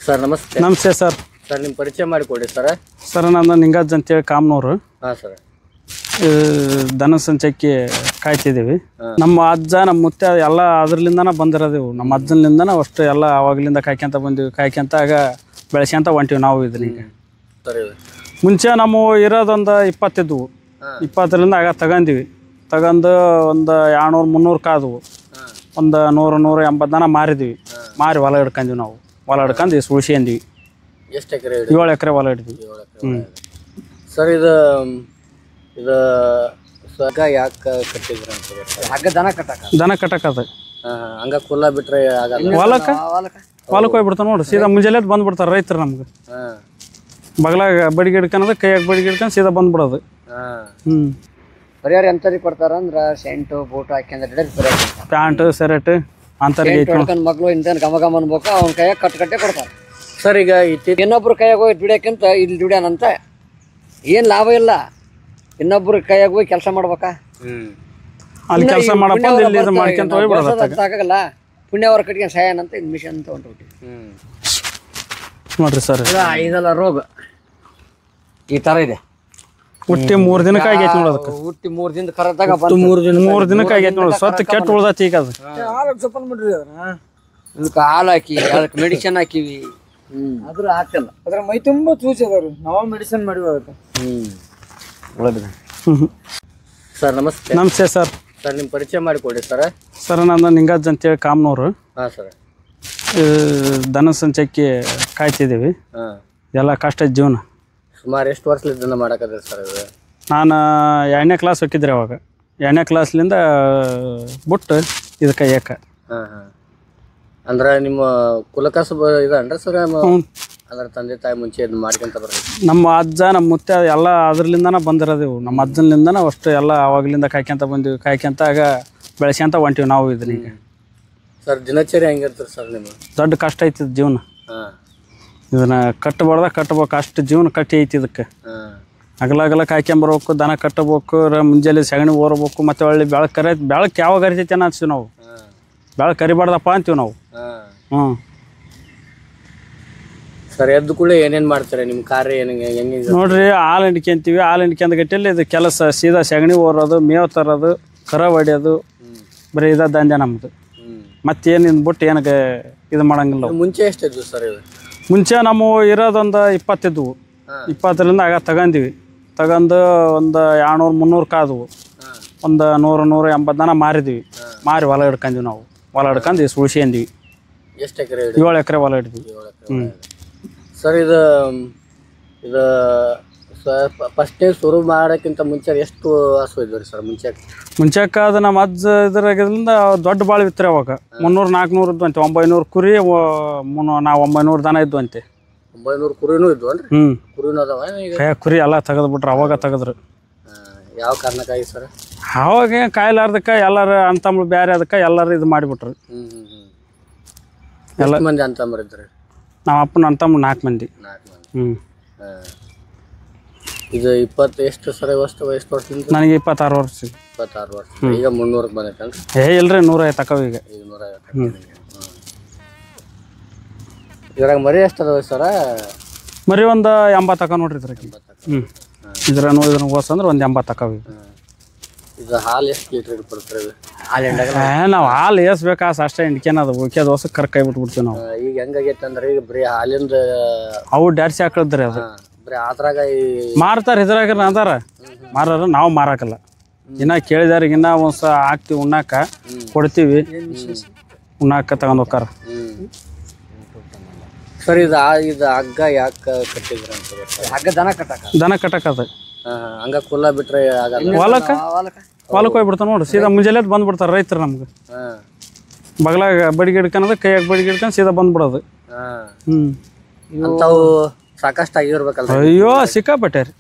Sir ನಮಸ್ತೆ. ನಮಸ್ತೆ sir. Sir ನಿಮ್ಮ ಪರಿಚಯ ಮಾಡಿಕೊಡಿ ಸರ್. ಸರ್ ನಾನು ನಿಂಗಜ್ಜ ಅಂತೇಳಿ ಕಾಮನೂರು. ಹಾಂ ಸರ್. ದನ ಸಂಚಕ್ಕೆ ಕಾಯ್ತಿದ್ದೀವಿ. ನಮ್ಮ ಅಜ್ಜ ನಮ್ಮ ಮುತ್ಯ ಎಲ್ಲ ಅದ್ರಲಿಂದನ ಬಂದಿರೋದಿವು. ನಮ್ಮ ಅಜ್ಜನಿಂದನ ಅಷ್ಟು ಎಲ್ಲ ಅವಾಗಲಿಂದ ಕಾಯ್ಕೊಂತ ಬಂದಿವಿ. ಕಾಯ್ಕೊಂತ ಆಗ ಬೆಳೆಸ್ಕೊಂತ ಹೊಂಟಿವಿ ನಾವು ಇದನ್ನೀಗ. ಸರಿ. ಮುಂಚೆ ನಮ್ಮ ಇರೋದೊಂದು 20 ಇದ್ವು. 20ರಿಂದ ಆಗ ತಗೊಂಡಿವಿ. ತಗೊಂಡು ಒಂದು 200-300 ಕಾದವು. ಒಂದು 100-180 ದನ ಮಾರಿದ್ವಿ. ಮಾರಿ ಹೊಲ ಹಿಡ್ಕೊಂಡ್ವಿ ನಾವು. ಹೊಲ ಹಿಡ್ಕೊಂಡು ಸುಳ್ಸ್ಕೊಂಡ್ವಿ. ಎಷ್ಟು ಎಕರೆ? 7 ಎಕರೆ ಹೊಲ ಹಿಡಿದ್ವಿ. ಸರ್ ಇದು ಹಗ್ಗ ಯಾಕೆ ಕಟ್ಟಿದ್ರ ಅಂತ? ಹಗ್ಗ ದನ ಕಟ್ಟಕದ ಹಂಗ ಕುಲ್ಲ ಬಿಟ್ರೆ ಹೊಲಕ್ಕೆ ಹೋಗ್ಬಿಡ್ತಾವ ನೋಡ್ರಿ. ಸೀದಾ ಮುಂಜಾನೆ ಬಂದ್ಬಿಡ್ತಾರ ರೈತರು ನಮ್ಗೆ. ಬಗಲಾಗ ಬಡಿಗೆ ಹಿಡ್ಕೊಳೋದು, ಕೈಯಾಗ ಬಡಿಗೆ ಹಿಡ್ಕೊಂಡು ಸೀದಾ ಬಂದ್ಬಿಡೋದು. ಪರಿಹಾರ ಎಂತರಿ ಕೊಡ್ತಾರ ಅಂದ್ರ ಸೆಂಟು ಬೂಟು ಹಾಕ್ಯಂದ್ರೆ ಪ್ಯಾಂಟ್ ಶರ್ಟ್ ಅಂತರಿಗೆ ಮಕ್ಳು ಇಂತ ಗಮ ಗಮ ಅನ್ಬೇಕು. ಅವ್ನ ಕೈಯಾಗ ಕಟ್ಟೆ ಕೊಡ್ತಾರ. ಸರ್ ಈಗ ಇನ್ನೊಬ್ರು ಕೈಯಾಗ ಹೋಗಿ ದುಡಿಯೋಕ್ಕಿಂತ ಇಲ್ಲಿ ದುಡಿಯೋಣಂತ ಏನ್ ಲಾಭ ಇಲ್ಲ. ಇನ್ನೊಬ್ರು ಕೈಯಾಗ ಹೋಗಿ ಕೆಲಸ ಮಾಡ್ಬೇಕಾ? ಅಲ್ಲಿ ಕೆಲಸ ಮಾಡಪ್ಪ ಮಾಡ್ಕೊಂತ ಹೋಗ್ಬಿಡೋದಾಗಲ್ಲ. ಪುಣ್ಯವ್ರ ಕಟ್ಕೊಂಡು ಸಾಯನ್ ಅಂತ ಇದು ಮಿಷನ್ ಅಂತ ಹೊಂಟು ನೋಡ್ರಿ ಸರ್. ಇದೆಲ್ಲ ರೋಗ ಈ ತರ ಇದೆ. ಹುಟ್ಟಿ 3 ದಿನಕ್ಕೆ ಆಗೈತಿ ನೋಡೋದಕ್ಕೆ. ಹುಟ್ಟಿ 3 ದಿನದ ಕರೆದಾಗ 3 ದಿನಕ್ಕೆ ಆಗೈತಿ ನೋಡ. ಸತ್ತು ಕೆಟ್ಟ ಉಳ್ದೈತಿ ಈಗ. ಅದು ಇದಕ್ಕೆ ಹಾಲು ಹಾಕಿ ಅದಕ್ಕೆ ಮೆಡಿಸಿನ್ ಹಾಕಿವಿ. ಅದ್ರ ಹಾಕಲ್ಲ. ಅದ್ರ ಮೈ ತುಂಬ ಚೂಸಿದವ್ರು. ನಾವು ಮೆಡಿಸಿನ್ ಮಾಡಿವಿ ಅದಕ್ಕೆ. ಸರ್ ನಮಸ್ತೆ. ನಮಸ್ತೆ ಸರ್. ಸರ್ ನಿಮ್ಮ ಪರಿಚಯ ಮಾಡಿಕೊಡಿ ಸರ್. ಸರ್ ನಾನು ನಿಂಗಜ್ಜ ಅಂತೇಳಿ ಕಾಮನೂರು. ಹಾಂ ಸರ್. ದನ ಸಂಚಕ್ಕೆ ಕಾಯ್ತಿದ್ದೀವಿ. ಎಲ್ಲ ಕಷ್ಟ ಜೀವನ. ಸುಮಾರು ಎಷ್ಟು ವರ್ಷದಿಂದ ಮಾಡಕತ್ತೀರಿ ಸರ್ ಇದು? ನಾನು 2ನೇ ಕ್ಲಾಸ್ ಹೋಗಿದ್ರಿ ಅವಾಗ. 2ನೇ ಕ್ಲಾಸ್ಲಿಂದ ಬಿಟ್ಟು ಇದಕ್ಕೆ ಏಕ. ಹಾಂ ಹಾಂ. ಅಂದ್ರೆ ನಿಮ್ಮ ಕುಲಕಸಬ ಇದನ್ರಿ ಸರ್? ಅಂದ್ರೆ ತಂದೆ ತಾಯಿ ಮುಂಚೆ ಇದು ಮಾಡ್ಕೊಂತ ಬರ್ರಿ. ನಮ್ಮ ಅಜ್ಜ ನಮ್ಮ ಮುತ್ಯ ಎಲ್ಲ ಅದ್ರಲಿಂದನ ಬಂದಿರೋದಿವು. ನಮ್ಮ ಅಜ್ಜನಿಂದನ ಅಷ್ಟು ಎಲ್ಲ ಅವಾಗಲಿಂದ ಕಾಯ್ಕೊಂತ ಬಂದಿವಿ. ಕಾಯ್ಕೊಂತ ಆಗ ಬೆಳೆಸ್ಕೊಂತ ಹೊಂಟಿವಿ ನಾವು ಇದನ್ನೀಗ. ಸರ್ ದಿನಚರಿ ಹೆಂಗಿರ್ತೀರಿ ಸರ್ ನಿಮ್ಮ? ದೊಡ್ಡ ಕಷ್ಟ ಐತಿ ಜೀವನ. ಹಾಂ. ಇದನ್ನ ಕಟ್ಟಬೇಕು. ಅಷ್ಟು ಜೀವನ ಕಟ್ಟಿ ಐತಿ ಇದಕ್ಕೆ. ಅಗಲ ಕಾಯ್ಕೊಂಬರ್ಬೇಕು. ದನ ಕಟ್ಟಬೇಕು. ಮುಂಜಾನೆ ಸಗಣಿ ಓರ್ಬೇಕು. ಮತ್ತೆ ಒಳ್ಳೆ ಬೆಳಕು ಯಾವಾಗ ಹರಿತೈತಿ ಅನ್ಸ್ತೀವಿ ನಾವು. ಬೆಳಕು ಕರಿಬಾರ್ದಪ್ಪ ಅಂತೀವಿ ನಾವು. ಸರ್ ಎದ್ದು ಕೂಡ ಏನೇನು ಮಾಡ್ತಾರೆ ನಿಮ್ಮ ಕಾರ್ಯ? ಹೆಂಗೆ ನೋಡ್ರಿ, ಹಾಲು ಹಿಂಡ್ಕೊಂತೀವಿ. ಹಾಲು ಹಿಂಡ್ಕೊಂಡ್ ಗಟ್ಟಿಯಲ್ಲಿ ಇದು ಕೆಲಸ ಸೀದಾ ಸಗಣಿ ಓರೋದು, ಮೇವು ತರೋದು, ಕರ ಹೊಡಿಯೋದು, ಬರೀ ಇದ ದಂಧೆ ನಮ್ದು. ಮತ್ತೇನು ಬಿಟ್ಟು ಏನಕ್ಕೆ ಇದು ಮಾಡಂಗಿಲ್ಲ. ಮುಂಚೆ ಎಷ್ಟಿದ್ವು ಸರ್ ಇದು? ಮುಂಚೆ ನಮ್ಮ ಇರೋದೊಂದು 20 ಇದ್ವು. 20ರಿಂದ ಆಗ ತಗೊಂಡಿವಿ. ತಗೊಂಡು ಒಂದು 200-300 ಕಾದವು. ಒಂದು 100-180 ದನ ಮಾರಿದ್ವಿ. ಮಾರಿ ಹೊಲ ಹಿಡ್ಕೊಂಡ್ವಿ ನಾವು. ಹೊಲ ಹಿಡ್ಕೊಂಡು ಸುಳ್ಸ್ಕೊಂಡ್ವಿ. ಎಷ್ಟು ಎಕರೆ? 7 ಎಕರೆ ಹೊಲ ಹಿಡಿದ್ವಿ. ಸರ್ ಇದು ಫಸ್ಟೇ ಶುರು ಮಾಡೋಕ್ಕಿಂತ ಮುಂಚೆ ಎಷ್ಟು ಹಸು ಇದ್ವಿ ಸರ್ ಮುಂಚೆಕ್ಕೆ? ಅದು ನಮ್ಮ ಅಜ್ಜ ಇದ್ರಾಗಿಂದ ದೊಡ್ಡ ಬಾಳು ಇತ್ತು ಅವಾಗ. 300-400 ಇದ್ವಂತೆ. 900 ಕುರಿ, ನಾವು 900 ದನ ಇದ್ವಂತೆ. 900 ಕುರಿನೂ ಇದ್ವನ್ರಿ? ಕುರಿನೂ ಅದಾವ ಈಗ? ಕುರಿ ಎಲ್ಲ ತೆಗೆದ್ಬಿಟ್ರು. ಅವಾಗ ತೆಗೆದ್ರು. ಯಾವ ಕಾರಣಕ್ಕಾಗಿ ಸರ್? ಅವಾಗ ಕಾಯ್ಲಾರ್ದಕ್ಕೆ ಎಲ್ಲರೂ ಅಂತಂಬ್ಳು ಬೇರೆ ಅದಕ್ಕೆ ಎಲ್ಲರೂ ಇದು ಮಾಡಿಬಿಟ್ರು. ಎಲ್ಲ ಮಂದಿ ಅಂತಂಬ್ರಿದ್ರಿ? ನಮ್ಮ ಅಪ್ಪನ ಅಂತಂಬ್ಳು 4 ಮಂದಿ. ಇದು 20 ಎಷ್ಟು ಸರ್? ಎಷ್ಟು ವರ್ಷದಿಂದ? ನನಗೆ 26 ವರ್ಷ. 26 ವರ್ಷ. ಈಗ 300ಕ್ಕೆ ಬಂದೈತೇನ್ರಿ? ಇಲ್ರಿ 150 ತಕವ ಈಗ. 150. ಇದ್ರಾಗ ಮರಿ ಎಷ್ಟು ಅದಾವ ಸರ? ಮರಿ ಒಂದು 80 ತಕ ನೋಡ್ರಿ ಇದ್ರಾಗ. ಇದ್ರ ಹೋಸಂದ್ರೆ ಒಂದು 80 ತಕವ. ಇದು ಹಾಲು ಎಷ್ಟು ಲೀಟ್ರ್ ಕೊಡ್ತಾರೆ? ನಾವು ಹಾಲು ಏಸ್ಬೇಕಾ ಅಷ್ಟೇ ಹಿಂಡ್ಕೇನದು. ಉಳ್ಕ್ಯದ ಹೊಸ ಕರ್ಕೈ ಬಿಟ್ಬಿಡ್ತೀವಿ ನಾವು. ಈಗ ಹೆಂಗಾಗೈತೆ ಅಂದ್ರೆ ಈಗ ಬರೀ ಹಾಲಿಂದ ಅವು ಡ್ಯಾಡ್ಸಿ ಹಾಕದ್ರಿ. ಅದು ಬರೀ ಅದ್ರಾಗ ಮಾರ್ತಾರ. ಇದ್ರಾಗ ಅದಾರ ಮಾರಾರ. ನಾವು ಮಾರಾಕಲ್ಲ. ಇನ್ನ ಕೇಳಿದಾರಿಗೆ ಇನ್ನ ಒಂದ್ಸ ಹಾಕ್ತಿವಿ. ಉಣ್ಣಾಕ ಕೊಡ್ತೀವಿ. ಉಣ್ಣಾಕ ತಗೊಂಡ್ ಹೋಗ್ತಾರ. ಸರ್ ಇದು ಹಗ್ಗ ಯಾಕೆ ಕಟ್ಟಿದ್ರ ಅಂತ? ಹಗ್ಗ ದನ ಕಟ್ಟಕದ ಹಂಗ ಕುಲ್ಲ ಬಿಟ್ರೆ ಹೊಲಕ್ಕೆ ಹೋಗ್ಬಿಡ್ತಾವ ನೋಡ್ರಿ. ಸೀದಾ ಮುಂಜಾನೆ ಬಂದ್ಬಿಡ್ತಾರ ರೈತರು ನಮ್ಗೆ. ಬಗಲಾಗ ಬಡಿಗೆ ಹಿಡ್ಕೊಳೋದು, ಕೈಯಾಗ ಬಡಿಗೆ ಹಿಡ್ಕೊಂಡು ಸೀದಾ ಬಂದ್ಬಿಡೋದು. ಅಂತಾವು ಸಾಕಷ್ಟು ಆಗಿರ್ಬೇಕಲ್ಲ? ಅಯ್ಯೋ ಸಿಕ್ಕಾಪಟ್ಟೆ ರೀ.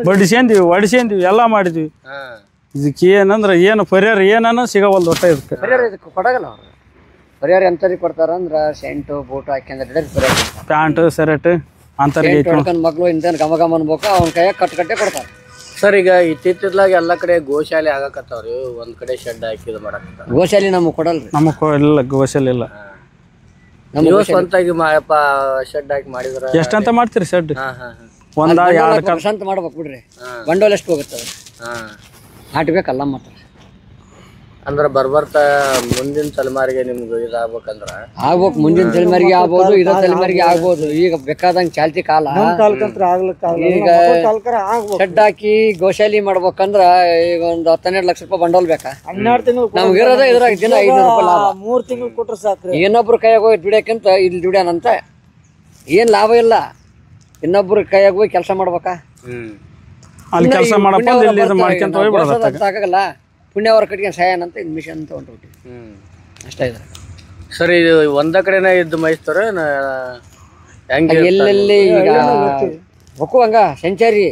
ಬಡಿಸ್ಕೊಂಡ್ವಿ, ಹೊಡಿಸ್ಕೊಂಡ್ವಿ, ಎಲ್ಲ ಮಾಡಿದ್ವಿ. ಇದಕ್ಕೆ ಏನಂದ್ರೆ ಏನು ಪರಿಹಾರ ಏನನ್ನ ಸಿಗವಲ್ದು ಒಟ್ಟ. ಇದಕ್ಕೆ ಕೊಡಗಲ್ಲ. ಪರಿಹಾರ ಎಂತರಿ ಕೊಡ್ತಾರ ಅಂದ್ರ ಸೆಂಟು ಬೂಟು ಹಾಕ್ಯಂದ್ರೆ ಪ್ಯಾಂಟ್ ಶರ್ಟ್ ಅಂತರಿಗೆ ಮಕ್ಳು ಇಂತ ಗಮ ಗಮ ಅನ್ಬೇಕು. ಅವ್ನ ಕೈಯಾಗ ಕಟ್ಟೆ ಕೊಡ್ತಾರ. ಸರ್ ಈಗ ಇತ್ತಿತ್ತಲಾಗ ಎಲ್ಲ ಕಡೆ ಗೋಶಾಲೆ ಆಗಕತ್ತಾವ್ರಿ. ಒಂದ್ ಕಡೆ ಶೆಡ್ ಹಾಕಿ ಇದು ಮಾಡಕತ್ತಾರ. ಗೋಶಾಲೆ ನಮಗೆ ಕೊಡಲ್ರಿ? ನಮಗೆ ಇಲ್ಲ ಗೋಶಾಲೆ ಇಲ್ಲ. ನಮ್ಗೆ ಸ್ವಂತಾಗಿ ಶೆಡ್ ಹಾಕಿ ಮಾಡಿದ್ರ ಎಷ್ಟಂತ ಮಾಡ್ತೀರಿ ಶೆಡ್? ಹಾ ಹಾ ಒಂದ ಎರಡು ಅಂತ ಮಾಡ್ಬೇಕು ಬಿಡ್ರಿ. ಬಂಡವಾಳ ಎಷ್ಟು ಹೋಗುತ್ತೆ ಅದು? ಹಾ ನಾಟ್ಬೇಕಲ್ಲ ಮಾತ್ರ. ಅಂದ್ರ ಬರ್ಬರ್ತಾ ಮುಂದಿನ ತಲೆಮಾರಿಗೆ ನಿಮ್ಗೆ ಇದಾಗ್ಬೇಕಂದ್ರ ಆಗ್ಬೇಕು. ಮುಂದಿನ ತಲೆಮಾರಿಗೆ ಆಗ್ಬೋದು, ಇದೇ ತಲೆಮಾರಿಗೆ ಆಗ್ಬೋದು. ಈಗ ಬೇಕಾದಂಗ ಚಾಲ್ತಿ ಕಾಲ. ಈಗ ಶೆಡ್ ಹಾಕಿ ಗೋಶಾಲಿ ಮಾಡ್ಬೇಕಂದ್ರ ಈಗ ಒಂದು 10-12 ಲಕ್ಷ ರೂಪಾಯಿ ಬಂಡವಾಳ ಬೇಕಾ? 12 ತಿಂಗಳು ನಮ್ಗೆ ಇರೋದ ಇದ್ರಾಗ ದಿನ 500 ರೂಪಾಯಿ ಲಾಭ. 3 ತಿಂಗಳು ಕೊಟ್ರೆ ಸಾಕ್ರಿ. ಇನ್ನೊಬ್ರು ಕೈಯಾಗ ಹೋಗಿ ದುಡಿಯೋಕ್ಕಿಂತ ಇಲ್ಲಿ ದುಡಿಯೋಣಂತ ಏನ್ ಲಾಭ ಇಲ್ಲ. ಇನ್ನೊಬ್ರು ಕೈಯಾಗ ಹೋಗಿ ಕೆಲಸ ಮಾಡ್ಬೇಕಾ? ಅಲ್ಲಿ ಕೆಲಸ ಮಾಡ್ಕೊಂತ ಹೋಗ್ಬಿಡೋದಾಗಲ್ಲ. ಪುಣ್ಯವರ ಕಟ್ಟಿಗೆ ಸಾಯನ್ ಅಂತ ಇದು ಮಿಷನ್ ಅಂತ ಹೊಂಟು ಅಷ್ಟೇ ಇದೆ. ಸರಿ, ಇದು ಒಂದ ಕಡೆನೇ ಇದ್ದು ಮೈಸ್ತಾರ ಹೆಂಗೆ? ಎಲ್ಲೆಲ್ಲಿ ಈಗ ಹೊಕ್ಕು ಹಂಗ ಸೆಂಚರಿ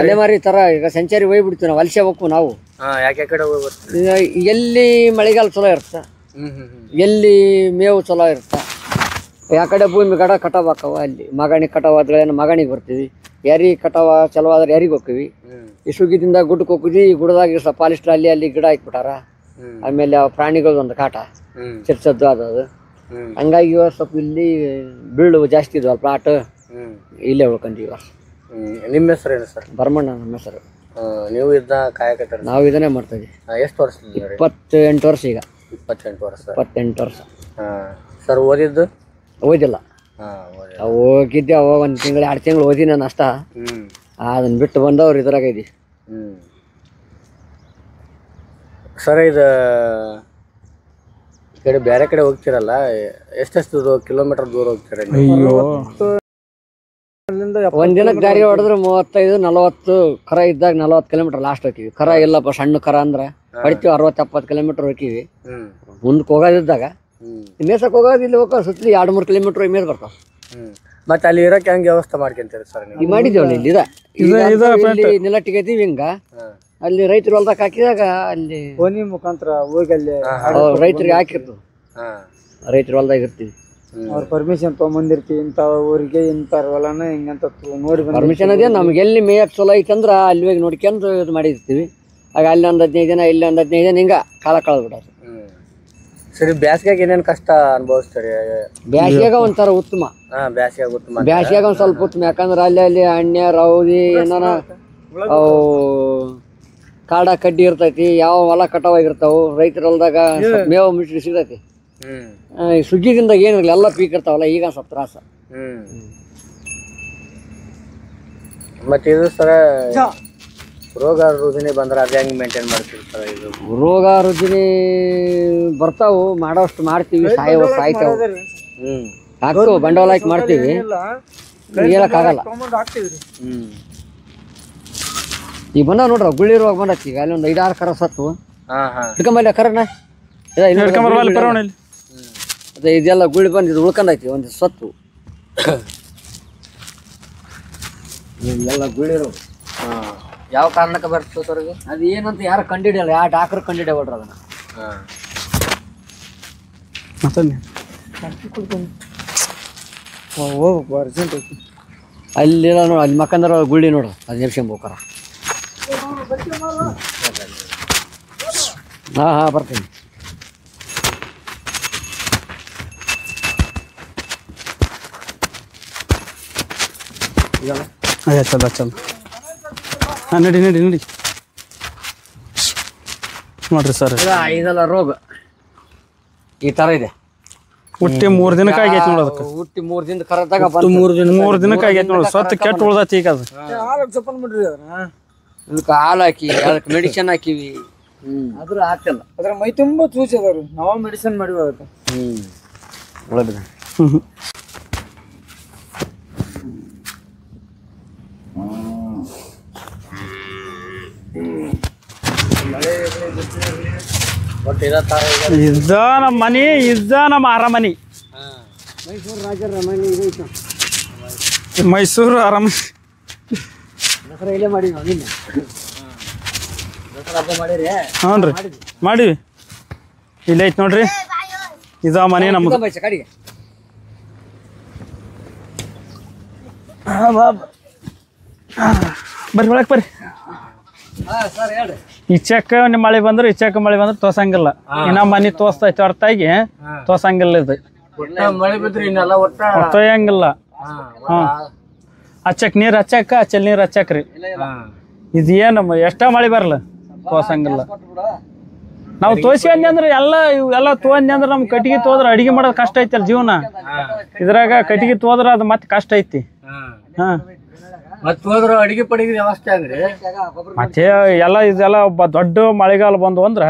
ಅಲೆಮಾರಿ ತರ ಈಗ ಸೆಂಚರಿ ಹೋಗ್ಬಿಡ್ತೀವಿ ನಾವು. ವಲಸೆ ಹೊಕ್ಕು ನಾವು. ಯಾಕೆ ಕಡೆ ಹೋಗ್ಬರ್ತೀವಿ? ಎಲ್ಲಿ ಮಳೆಗಾಲ ಚಲೋ ಇರುತ್ತೆ, ಎಲ್ಲಿ ಮೇವು ಚಲೋ ಇರುತ್ತೆ, ಯಾ ಕಡೆ ಭೂಮಿ ಗಡ ಕಟಾವ್ ಹಾಕವ ಅಲ್ಲಿ ಮಗಣಿ ಕಟಾವ್ ಆದ್ರೆ ಮಗಣಿಗೆ ಬರ್ತೀವಿ. ಯಾರಿ ಕಟಾವ ಚಲೋ ಆದ್ರೆ ಯಾರಿಗೆ ಹೋಗ್ತೀವಿ. ಈ ಸುಗಿದಿಂದ ಗುಡ್ಡಕ್ಕೆ ಹೋಗಿದ್ವಿ. ಗುಡ್ಡದಾಗ ಪಾಲಿಸ್ಟರ್ ಅಲ್ಲಿ ಗಿಡ ಹಾಕ್ಬಿಟ್ಟಾರ. ಆಮೇಲೆ ಪ್ರಾಣಿಗಳದ್ದು ಒಂದು ಕಾಟ ಚಿರ್ಸದ್ದು ಅದು. ಹಂಗಾಗಿ ಸ್ವಲ್ಪ ಇಲ್ಲಿ ಬೀಳು ಜಾಸ್ತಿ ಇದ್ವಲ್ಲ ಪ್ಲಾಟ್, ಇಲ್ಲೇ ಉಳ್ಕೊಂತೀವಿ. ನಿಮ್ಮ ಹೆಸರು ಏನು ಸರ್? ಬರ್ಮಣ್ಣ ನಮ್ಮ ಹೆಸರು. ನೀವು ಇದನ್ನ ಕಾಯಕತ್ತರ? ನಾವು ಇದನ್ನೇ ಮಾಡ್ತೀವಿ. ಎಷ್ಟು ವರ್ಷ? 28 ವರ್ಷ. ಈಗ 28 ವರ್ಷ. 28 ವರ್ಷ. ಸರ್ ಓದಿದ್ದು? ಓದಿಲ್ಲ. ಹೋಗಿದ್ದೆ ಅವಾಗ 1 ತಿಂಗಳು 2 ತಿಂಗಳು ಓದಿ ನಾನು ಅಷ್ಟ. ಅದನ್ನ ಬಿಟ್ಟು ಬಂದವ್ರು ಇದ್ರಾಗ ಇದ್ದೀವಿ. ಸರ್, ಇದು ಈ ಕಡೆ ಬೇರೆ ಕಡೆ ಹೋಗ್ತಿರಲ್ಲ, ಎಷ್ಟೆಷ್ಟು ಕಿಲೋಮೀಟರ್ ದೂರ ಹೋಗ್ತೀರ? ಒಂದ್ ದಿನಕ್ಕೆ ದಾರಿ ಹೊಡೆದ್ರೆ 35-40 ಕರ ಇದ್ದಾಗ 40 ಕಿಲೋಮೀಟರ್ ಲಾಸ್ಟ್ ಹೋಗ್ತೀವಿ. ಕರ ಇಲ್ಲಪ್ಪ ಸಣ್ಣ ಕರ ಅಂದ್ರೆ ಹೊಡಿತೀವಿ 60-70 ಕಿಲೋಮೀಟರ್ ಹೋಗ್ತೀವಿ. ಮುಂದಕ್ಕೆ ಹೋಗೋದಿದ್ದಾಗ ಮೇಸಕ್ಕೆ ಹೋಗೋದು ಇಲ್ಲಿ ಹೋಗೋ ಸುತ್ತಲಿ 2-3 ಕಿಲೋಮೀಟರ್ ಮೇಸ್ ಬರ್ತಾವ. ಮತ್ತೆ ಅಲ್ಲಿ ಇರೋಕೆ ಹೆಂಗೆ ವ್ಯವಸ್ಥೆ ಮಾಡ್ಕೊಂತೀರಿ ಸರ್ ನೀವು? ಈಗ ಮಾಡಿದ್ದೇವಲ್ಲ ಇಲ್ಲಿ ಇಲ್ಲಿ ನೆಲಟ್ಟಿಗೆದೀವಿ. ಹಿಂಗ ಅಲ್ಲಿ ರೈತರು ಹೊಲ್ದಾಗ ಹಾಕಿದಾಗ ಅಲ್ಲಿ ಫೋನಿ ಮುಖಾಂತರ ಹೋಗಿ ಅಲ್ಲಿ ರೈತರಿಗೆ ಹಾಕಿರ್ತು. ರೈತರು ಹೊಲ್ದಾಗ ಇರ್ತೀವಿ. ಅವ್ರ ಪರ್ಮಿಷನ್ ತೊಗೊಂಬಂದಿರ್ತೀವಿ. ಇಂಥ ಊರಿಗೆ ಇಂಥ ಹೊಲನ ಹಿಂಗಂತ ನೋಡಿ ಪರ್ಮಿಷನ್ ಅದೇ ನಮ್ಗೆ ಎಲ್ಲಿ ಮೇಯಕ್ ಚಲೋ ಐತಂದ್ರ ಅಲ್ಲಿ ಹೋಗಿ ನೋಡ್ಕೊಂಡು ಇದು ಮಾಡಿರ್ತೀವಿ. ಆಗ ಅಲ್ಲಿ ಒಂದು 15 ದಿನ ಇಲ್ಲಿ ಒಂದು 15 ದಿನ ಹಿಂಗ ಕಾಲ ಕಳೆದ್ಬಿಡೋದು. ಸರಿ, ಬ್ಯಾಸಿಗ್ಯಾಗ ಏನೇನು ಕಷ್ಟ ಅನುಭವಿಸ್ತೀರಿ? ಬ್ಯಾಸಿಗ್ಯಾಗ ಒಂಥರ ಉತ್ತಮ. ಬ್ಯಾಸಿಗ್ಯಾಗ ಉತ್ತಮ. ಬ್ಯಾಸಿಗ್ಯಾಗ ಒಂದ್ ಸ್ವಲ್ಪ ಉತ್ತಮ. ಯಾಕಂದ್ರೆ ಅಲ್ಲಿ ಅಣ್ಣ ರೌದಿ ಏನಾರ ಅವು ಕಾಡ ಕಡ್ಡಿ ಇರ್ತೈತಿ. ಯಾವ ಹೊಲ ಕಟಾವಾಗಿರ್ತಾವು. ರೈತರ ಹೊಲದಾಗ ಮೇವು ಮಿಟ್ರಿ ಸಿಗತೈತಿ. ಸುಗ್ಗಿದಿಂದ ಏನಿರಲಿ ಎಲ್ಲ ಪೀಕ್ ಇರ್ತಾವಲ್ಲ. ಈಗ ಸ್ವಲ್ಪ ತ್ರಾಸ. ಮತ್ತೆ ಇದು ಸರ ರೋಗ ರುಜಿನ ಬಂದ್ರೆ ಅದ ಹೆಂಗ್ ಮೇಂಟೈನ್ ಮಾಡ್ತಿರ್ತಾರೆ? ಇದು ರೋಗ ರುಜಿನ ಬರ್ತಾವು. ಮಾಡೋಷ್ಟು ಮಾಡ್ತೀವಿ. ಸಾಯ್ತಾವು. ಹಾಕ್ತೇವೆ ಬಂಡವಾಳ ಹಾಕಿ ಮಾಡ್ತೀವಿ. ಹೇಳಕ್ಕಾಗಲ್ಲ. ಈಗ ಬಂದ ನೋಡ್ರ ಗುಳ್ಳಿ ರೋಗ ಬಂದತಿ. ಈಗ ಅಲ್ಲಿ ಒಂದು 5-6 ಕರ ಸತ್ತು. ಹಿಡ್ಕೊಂಬಲ್ಲ ಕರನ ಅದೇ ಇದೆಲ್ಲ ಗುಳ್ಳಿ ಬಂದು ಇದು ಉಳ್ಕೊಂಡೈತಿ. ಒಂದು ಸತ್ತು ಎಲ್ಲ ಗುಳ್ಳಿ ರೋಗ. ಯಾವ ಕಾರಣಕ್ಕೆ ಬರ್ತದೆ? ಅದು ಏನಂತ ಯಾರು ಕಂಡಿಡಿಯಲ್ಲ. ಯಾವ ಡಾಕ್ಟರ್ ಕಂಡಿಡಿಯಲ್ರಿ ಅದನ್ನ. ಹೋಗ್ಬೇಕು ಅರ್ಜೆಂಟ್ ಐತಿ. ಅಲ್ಲಿಲ್ಲ ನೋಡು, ಅಲ್ಲಿ ಮಕ್ಕಂದ್ರ ಗುಳ್ಳಿ ನೋಡು. ಅದು ನೆರ್ಸ್ಕೊಂಬೋಕಾರ. ಹಾ ಬರ್ತೀನಿ. ಚಲ ಚಲ ನಡಿ ನೋಡ್ರಿ ಸರ್, ಇದೆಲ್ಲ ರೋಗ ಈ ತರ ಇದೆ. ಹುಟ್ಟಿ 3 ದಿನಕ್ಕೆ ಆಗೈತಿ ನೋಡೋದಕ್ಕೆ. ಹುಟ್ಟಿ 3 ದಿನದ ಕರೆದಾಗ 3 ದಿನಕ್ಕೆ ಆಗೈತಿ ನೋಡ. ಸತ್ತು ಕೆಟ್ಟು ಉಳ್ದೈತಿ. ಈಗ ಅದು ಇದಕ್ಕೆ ಹಾಲು ಹಾಕಿ ಅದಕ್ಕೆ ಮೆಡಿಸಿನ್ ಹಾಕಿವಿ. ಅದ್ರ ಆಗ್ತಿಲ್ಲ. ಅದ್ರ ಮೈ ತುಂಬಾ ಚೂಚಿ ಅದಾವ್ರಿ. ನಾವು ಮೆಡಿಸಿನ್ ಮಾಡಿವಿ ಅದಕ್ಕೆ. ಒಳ್ಳೆದ ಇದ ನಮ್ಮ ಮನಿ, ಇದ ನಮ್ಮ ಅರಮನಿ. ಮೈಸೂರು ರಾಜರ ಮನೆ ಇದೈತೆ. ಮೈಸೂರು ಅರಮನೆ ದಸರಾ ಇಲ್ಲೇ ಮಾಡಿವಿ ನಾವು. ನಿನ್ನೆ ದಸರಾ ಹಬ್ಬ ಮಾಡಿರಿ. ಹ್ಞೂ ರೀ ಮಾಡಿವಿ. ಇಲ್ಲೇ ಐತಿ ನೋಡ್ರಿ. ಇದ ಮನೆ ನಮ್ಮದು. ಕಡೆಗೆ ಬರ್ರಿ ಒಳಗೆ ಬರ್ರಿ. ಸರ್ ಹೇಳ್ರಿ. ಈಚೆಕ್ಕ ಮಳೆ ಬಂದ್ರೆ ತೋರ್ಸಂಗಿಲ್ಲ. ಇನ್ನ ಮನಿ ತೋರ್ಸ್ತೈತಿ ಹೊರತಾಗಿ ತೋರ್ಸಂಗಿಲ್ಲ. ಇದು ಮಳೆ ಬಿದ್ರಿ ಇನ್ನೆಲ್ಲ ಒಟ್ಟ ತೊಯ್ಯಂಗಿಲ್ಲ. ಹಚ್ಚಕ್ ನೀರ್ ಹಚ್ಚಾಕ ಹಚ್ಚಲ್ ನೀರ್ ಹಚ್ಚಾಕ್ರಿ. ಇದು ಏನು ಎಷ್ಟ ಮಳೆ ಬರಲ್ಲ ತೋರ್ಸಂಗಿಲ್ಲ. ನಾವು ತೋರ್ಸ್ಕೊಂಡಿ ಅಂದ್ರೆ ಇವೆಲ್ಲ ತೊಗೊಂಡಿ ಅಂದ್ರೆ ನಮ್ ಕಟ್ಟಿಗೆ ತೋದ್ರ ಅಡಿಗೆ ಮಾಡೋದು ಕಷ್ಟ ಐತಲ್ಲ ಜೀವನ. ಇದ್ರಾಗ ಕಟ್ಟಿಗೆ ತೋದ್ರ ಅದು ಮತ್ತೆ ಕಷ್ಟ ಐತಿ. ಹಾ ಮತ್ ಹೋದ್ರು ಅಡಿಗೆ ಪಡಿಗೆ ವ್ಯವಸ್ಥೆ ಅಂದ್ರಿ ಮತ್ತೆ ಎಲ್ಲ ಇದೆಲ್ಲ ದೊಡ್ಡ ಮಳೆಗಾಲ ಬಂದು ಅಂದ್ರ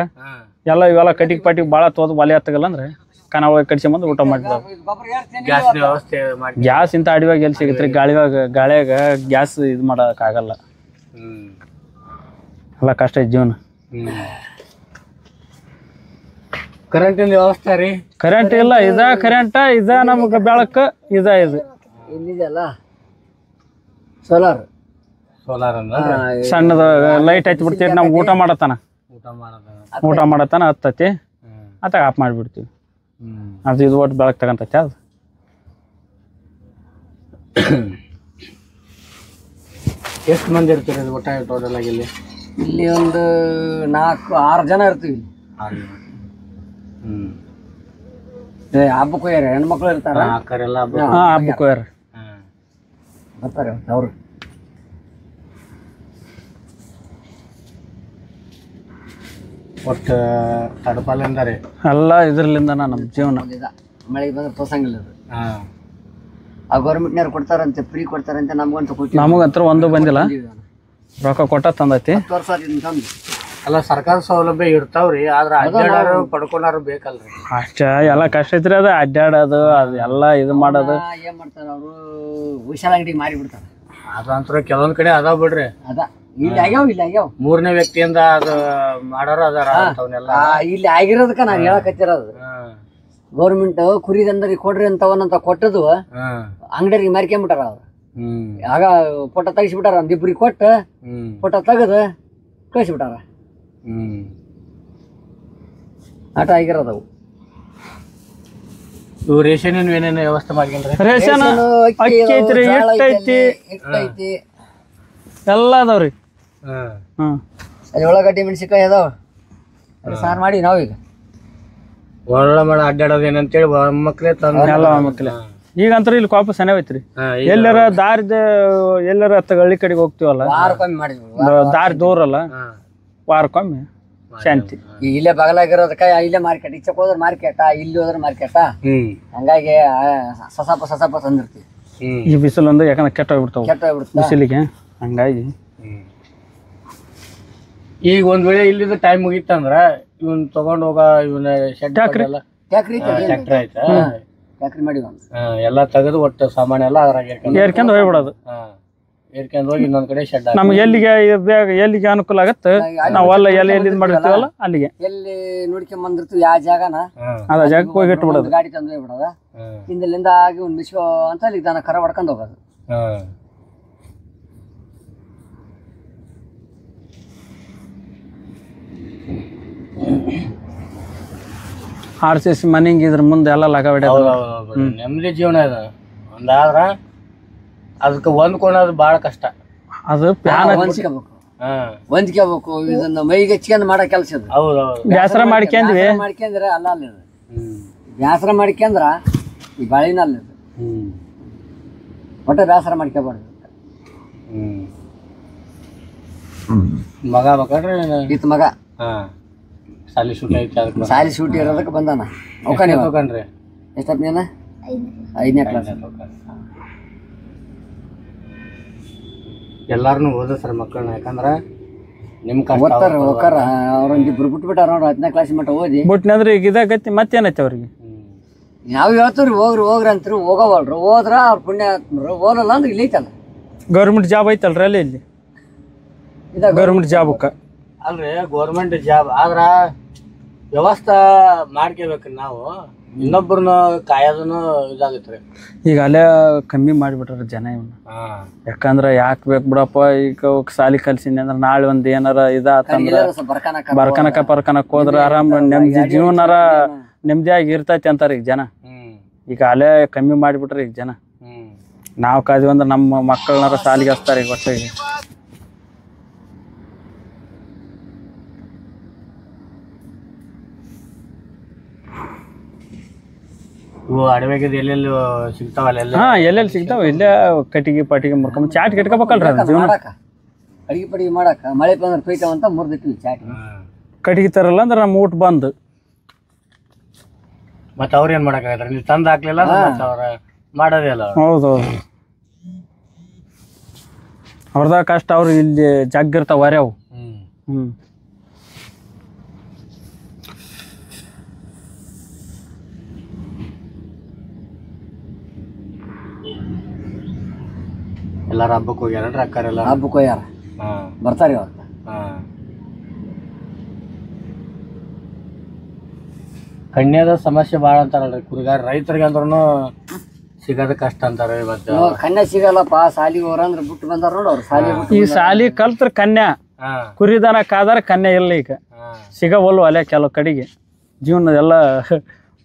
ಇವೆಲ್ಲ ಕಟ್ಟಿಗೆ ಪಟ್ಟಿಗೆ ಭಾಳ ತೋದ್ ಒಲೆ ಹತ್ತಗಲ್ಲ ಅಂದ್ರೆ ಕನಾವ ಕಡ್ಸ್ಕೊಂಬಂದು ಊಟ ಮಾಡಿದಾವ. ಗ್ಯಾಸ್ ವ್ಯವಸ್ಥೆ ಮಾಡಿ ಗ್ಯಾಸ್ ಇಂತ ಅಡಿವಾಗ ಎಲ್ಲಿ ಸಿಗತ್ರಿ? ಗಾಳಿಯಾಗ ಗ್ಯಾಸ್ ಇದು ಮಾಡೋಕ್ಕಾಗಲ್ಲ. ಎಲ್ಲ ಕಷ್ಟ ಐತಿ ಜೀವನ. ಕರೆಂಟಿನ ವ್ಯವಸ್ಥೆ ರೀ? ಕರೆಂಟ್ ಇಲ್ಲ. ಕರೆಂಟ್ ನಮ್ಗೆ ಬೆಳಕ ಇದು ಇಲ್ಲಿದೆಲ್ಲ ಸೋಲಾರ್ ಸಣ್ಣದ ಲೈಟ್ ಹಚ್ಚಿ ಬಿಡ್ತೀವಿ. ನಮ್ಗೆ ಊಟ ಮಾಡತ್ತಾನ ಹತ್ತತಿ ಅತ್ತಾಗ ಆಫ್ ಮಾಡಿಬಿಡ್ತೀವಿ. ಅದು ಇದು ಒಟ್ಟು ಬೆಳಕು ತಗೊಂತೈತಿ. ಅದು ಎಷ್ಟು ಮಂದಿ ಇರ್ತೀರಿ ಒಟ್ಟ ಟೋಟಲ್ ಆಗಿ ಇಲ್ಲಿ ಒಂದು 4-6 ಜನ ಇರ್ತೀವಿ. ಹಬ್ಬಕ್ಕೂ ಹೆಣ್ಮಕ್ಳು ಇರ್ತಾರ. ಹಬ್ಬಕ್ಕೂ ಬರ್ತಾರೆ ಅವ್ರು. ಒಟ್ಟು ತಡಪಾಲಿಂದ ರೀ ಎಲ್ಲ ಇದ್ರಲಿಂದ ನಮ್ಮ ಜೀವನ. ಮಳೆಗೆ ಬಂದ್ರೆ ತೋರ್ಸಂಗಿಲ್ಲ ಅದು. ಆ ಗೌರ್ಮೆಂಟ್ನವ್ರು ಕೊಡ್ತಾರಂತೆ, ಫ್ರೀ ಕೊಡ್ತಾರಂತೆ. ನಮಗಂತೂ ಒಂದು ಬಂದಿಲ್ಲ. ರೊಕ್ಕ ಕೊಟ್ಟ ತಂದೈತಿ. ಅಲ್ಲ ಸರ್ಕಾರ ಸೌಲಭ್ಯ ಇರ್ತಾವ್ರಿ, ಆದ್ರೆ ಅಡ್ಡಾಡೋರು ಪಡ್ಕೊಂಡಾರು ಬೇಕಲ್ರಿ. ಅಷ್ಟ ಎಲ್ಲ ಕಷ್ಟ ಐತ್ರಿ. ಅದು ಅಡ್ಡಾಡೋದು ಅದೆಲ್ಲ ಇದು ಮಾಡೋದು. ಏನ್ ಮಾಡ್ತಾರ ಅವರು? ಹುಷಾರ ಅಂಗಡಿ ಮಾರಿ ಬಿಡ್ತಾರ. ಅದಂತರ ಕೆಲವೊಂದ್ ಕಡೆ ಅದಾವ ಬಿಡ್ರಿ. ಇಲ್ಲಿ ಆಗ್ಯಾವ ಮೂರನೇ ವ್ಯಕ್ತಿಯಿಂದ ಅದು ಮಾಡೋರು ಅದಾರ. ಇಲ್ಲಿ ಆಗಿರೋದಕ್ಕ ನಾನು ಹೇಳಕತ್ತಿರೋದು. ಗೌರ್ಮೆಂಟ್ ಕುರಿದಂದ್ರಿ ಕೊಡ್ರಿ ಅಂತವನ್ನಂತ ಕೊಟ್ಟದು ಅಂಗಡಿಗೆ ಮಾರ್ಕೊಂಡ್ಬಿಟ್ಟಾರ. ಅವ್ರು ಆಗ ಫೋಟೋ ತೆಗಿಸ್ಬಿಟ್ಟಾರ. ಒಂದಿಬ್ರಿಗೆ ಕೊಟ್ಟು ಫೋಟೋ ತೆಗೆದು ಕಳಿಸ್ಬಿಟ್ಟಾರ. ಆಟ ಆಗಿರೋದವು. ಇವು ರೇಷನ್ ಏನೇನು ವ್ಯವಸ್ಥೆ ಮಾಡ್ಕೊಂಡ್ರಿ? ರೇಷನ್ ಅಕ್ಕಿ ಐತ್ರಿ, ಹಿಟ್ಟು ಐತಿ, ಎಲ್ಲ ಅದಾವ್ರಿ. ಅಲ್ಲಿ ಉಳ್ಳಾಗಡ್ಡಿ ಮೆಣಸಿನ್ಕಾಯಿ ಅದಾವ. ಸಾರು ಮಾಡಿ ನಾವೀಗ ಒಳ್ಳೆ ಮಾಡ ಅಡ್ಡಾಡೋದು ಏನಂತೇಳಿ ಮಕ್ಕಳೇ ಎಲ್ಲ ಮಕ್ಕಳೇ. ಈಗಂತ್ರ ಇಲ್ಲಿ ಕಾಪು ಸೆನೆ ಐತ್ರಿ. ಎಲ್ಲಾರ ಎಲ್ಲಾರ ಹಳ್ಳಿ ಕಡೆಗೆ ಹೋಗ್ತಿವಲ್ಲ, ವಾರಕ್ಕೊಮ್ಮೆ ಮಾಡಿದ್ವಿ. ದಾರಿ ದೂರ ಅಲ್ಲ, ವಾರಕ್ಕೊಮ್ಮೆ ಶಾಂತಿ. ಇಲ್ಲೇ ಬಗಲಾಗಿರೋದಕ್ಕ ಇಲ್ಲೇ ಮಾರ್ಕೆಟ್. ಈಚಕ್ ಹೋದ್ರ ಮಾರ್ಕೆಟ, ಇಲ್ಲಿ ಹೋದ್ರ ಮಾರ್ಕೆಟ. ಹಂಗಾಗಿ ಸಸಪ ತಂದಿರ್ತೀವಿ. ಈ ಬಿಸಿಲೊಂದು ಯಾಕಂದ್ರೆ ಕೆಟ್ಟೋಗ್ಬಿಡ್ತಾವ ಬಿಸಿಲಿಗೆ. ಹಂಗಾಗಿ ಈಗ ಒಂದ್ ವೇಳೆ ಇಲ್ಲಿದ ಟೈಮ್ ಮುಗಿತಂದ್ರ ಇವನ್ ತಗೊಂಡ್ ಹೋಗ ಇವನ ಶೆಡ್ ಟ್ಯಾಕ್ರಿ ಆಯ್ತಾ? ಟ್ಯಾಕ್ರಿ ಮಾಡಿ ಎಲ್ಲ ತೆಗೆದು ಒಟ್ಟು ಸಾಮಾನ್ ಎಲ್ಲ ಅದ್ರಾಗ ಏರ್ಕೊಂಡ್ ಹೋಗ್ಬಿಡೋದು. ಏರ್ಕೊಂಡ್ ಹೋಗಿ ಇನ್ನೊಂದ್ ಕಡೆ ಶೆಡ್. ನಮ್ಗೆ ಎಲ್ಲಿಗೆ ಅನುಕೂಲ ಆಗತ್ತೆ ನಾವು ಎಲ್ಲಿ ಮಾಡಿರ್ತೀವಲ್ಲ ಅಲ್ಲಿಗೆ. ಎಲ್ಲಿ ನೋಡ್ಕೊಂಡ್ ಬಂದಿರ್ತೀವಿ ಯಾವ ಜಾಗನ ಅದ ಜಾಗಕ್ಕೆ ಹೋಗಿ ಇಟ್ಬಿಡೋದು. ಗಾಡಿ ತಂದು ಹೋಗ್ಬಿಡೋದ. ಹಿಂದಲ್ಲಿಂದ ಆಗಿ ಒಂದ್ ಮಿಶ್ವ ಅಂತ ಅಲ್ಲಿ ದನ ಕರ ಹೊಡ್ಕೊಂಡ್ ಹೋಗೋದು. RCC ಮನೆಗೆ ಇದ್ರ ಮುಂದೆ ಎಲ್ಲ ಲಗಾವಡಿ. ನೆಮ್ಮದಿ ಜೀವನ ಇದೆ. ಒಂದಾದ್ರ ಅದಕ್ಕೆ ಹೊಂದ್ಕೊಳ್ಳೋದು ಬಹಳ ಕಷ್ಟ. ಅದು ಹೊಂದ್ಕೋಬೇಕು. ಇದನ್ನ ಮೈಗೆ ಹಚ್ಕೊಂಡ್ ಮಾಡೋ ಕೆಲಸ ಇದು. ಬ್ಯಾಸರ ಮಾಡ್ಕೊಂಡ್ವಿ ಮಾಡ್ಕೊಂಡ್ರೆ ಅಲ್ಲ ಬ್ಯಾಸರ ಮಾಡ್ಕೊಂಡ್ರ ಈ ಬಾಳಿನಲ್ಲ ಇದು. ಒಟ್ಟು ಬ್ಯಾಸರ ಮಾಡ್ಕೋಬಾರ್ದು. ಮಗ ಬೇಕಂದ್ರೆ ಇತ್ ಮಗ ಸಾಲಿ ಸೂಟಿ ಐತಿ. ಅದಕ್ಕೆ ಸಾಲಿ ಸೂಟಿ ಇರೋದಕ್ಕೆ ಬಂದಾನ. ಹೋಗಣ್ರಿ. ಎಷ್ಟಪ್ಪ? 5ನೇ ಕ್ಲಾಸ್. ಎಲ್ಲಾರನು ಓದಿಸ್ತಾರ ಮಕ್ಕಳನ್ನ. ಯಾಕಂದ್ರ ನಿಮ್ ಓದ್ತಾರ ಹೋಗಾರ. ಅವ್ರೊಂದಿಬ್ರು ಬಿಟ್ಬಿಟ್ಟಾರ. ಅವ್ರು 10ನೇ ಕ್ಲಾಸ್ ಮಟ್ಟ ಓದಿ ಬಿಟ್ನಂದ್ರೆ ಈಗ ಇದಾಗತ್ತಿ. ಮತ್ತೇನೈತಿ ಅವ್ರಿಗೆ? ನಾವು ಹೇಳ್ತೀವ್ರಿ ಹೋಗ್ರಿ ಅಂತೀರಿ, ಹೋಗವಲ್ರು. ಹೋದ್ರ ಅವ್ರ ಪುಣ್ಯ ಓದಲ್ಲ ಅಂದ್ರೆ ಇಲ್ಲಿ ಐತಲ್ಲ ಗೌರ್ಮೆಂಟ್ ಜಾಬ್ ಐತಲ್ರಿ ಅಲ್ಲಿ. ಇಲ್ಲಿ ಗೌರ್ಮೆಂಟ್ ಜಾಬಕ್ಕ ಅಲ್ರಿ ಗೌರ್ಮೆಂಟ್ ಜಾಬ್ ಆದ್ರ ವ್ಯವಸ್ಥೆ ಮಾಡ್ಕೋಬೇಕ್ರಿ. ನಾವು ಇನ್ನೊಬ್ಬರನ್ನ ಕಾಯೋದನ್ನು ಇದಾಗತ್ರಿ. ಈಗ ಅಲ್ಲೇ ಕಮ್ಮಿ ಮಾಡಿಬಿಟ್ರ ಜನ ಇವನ್ನ. ಯಾಕಂದ್ರ ಯಾಕೆ ಬೇಕು ಬಿಡಪ್ಪ, ಈಗ ಸಾಲಿ ಕಲ್ಸಿನಿ ಅಂದ್ರೆ ನಾಳೆ ಒಂದ್ ಏನಾರ ಇದಾತಂದ್ರ ಬರ್ಕನಕ್ ಹೋದ್ರ ಆರಾಮ್ ನೆಮ್ಮದಿ ಜೀವನಾರ ನೆಮ್ಮದಿಯಾಗಿ ಇರ್ತೈತಿ ಅಂತಾರ ಈಗ ಜನ. ಈಗ ಅಲ್ಲೇ ಕಮ್ಮಿ ಮಾಡಿಬಿಟ್ರಿ ಈಗ ಜನ. ನಾವ್ ಕಾದ್ವಿ ಅಂದ್ರೆ ನಮ್ಮ ಮಕ್ಕಳನ್ನಾರ ಸಾಲಿಗೆ ಹಚ್ತಾರ ಈಗ ಒಟ್ಟಿಗೆ. ಇವು ಅಡವೆಗಿದ್ ಎಲ್ಲೆಲ್ಲಿ ಸಿಗ್ತಾವಲ್ಲ ಎಲ್ಲ ಹಾ ಎಲ್ಲೆಲ್ಲಿ ಸಿಗ್ತಾವ ಇಲ್ಲೇ ಕಟ್ಟಿಗೆ ಪಟ್ಟಿಗೆ ಮುರ್ಕೊಂಡ್ ಚಾಟ್ ಕಟ್ಕೋಬೇಕಲ್ರಿ ಅದು ಜೀವನ ಮಾಡಾಕ ಅಡಿಗೆ ಪಡಿಗೆ ಮಾಡಾಕ ಮಳೆ ಬಂದ್ರೆ ಕೊಯ್ತಾವಂತ ಮುರಿದಿಟ್ವಿ ಚಾಟಿ ಕಟ್ಟಿಗೆ ತರಲ್ಲ ಅಂದ್ರೆ ನಮ್ಮ ಊಟ ಬಂದು ಮತ್ತೆ ಅವ್ರ ಏನ್ ಮಾಡಕ್ಕಾಗತ್ರಿ ನೀವು ತಂದು ಹಾಕ್ಲಿಲ್ಲ ಮತ್ತೆ ಅವ್ರ ಮಾಡೋದೇ ಅಲ್ಲ ಹೌದು ಅವ್ರದಾಗ ಕಷ್ಟ ಅವ್ರು ಇಲ್ಲಿ ಜಗ್ಗಿರ್ತಾವ ಹೊರ್ಯಾವು ಎಲ್ಲಾರ ಹಬ್ಬಕ್ಕೆ ಹೋಗ್ಯಾರ ಅಕ್ಕಾರೆಲ್ಲ ಹಬ್ಬಕ್ಕೆ ಹೋಗ್ಯಾರ ಬರ್ತಾರೆ ಇವತ್ತು ಕನ್ಯಾದ ಸಮಸ್ಯೆ ಭಾಳ ಅಂತಾರಲ್ರಿ ಕುರಿಗಾರ ರೈತರಿಗೆ ಅಂದ್ರೂ ಸಿಗೋದ ಕಷ್ಟ ಅಂತಾರೆ ಇವತ್ತು ಕನ್ಯಾ ಸಿಗಲ್ಲಪ್ಪ ಸಾಲಿಗೆ ಹೋರಂದ್ರೆ ಬಿಟ್ಟು ಬಂದಾರ ನೋಡು ಅವ್ರು ಸಾಲಿ ಈ ಸಾಲಿ ಕಲ್ತ್ರ ಕನ್ಯಾ ಕುರಿದನ ಕಾದಾರ ಕನ್ಯಾ ಇಲ್ಲ ಈಗ ಸಿಗವಲ್ಲು ಅಲ್ಲೇ ಕೆಲವು ಕಡೆಗೆ ಜೀವನ ಎಲ್ಲ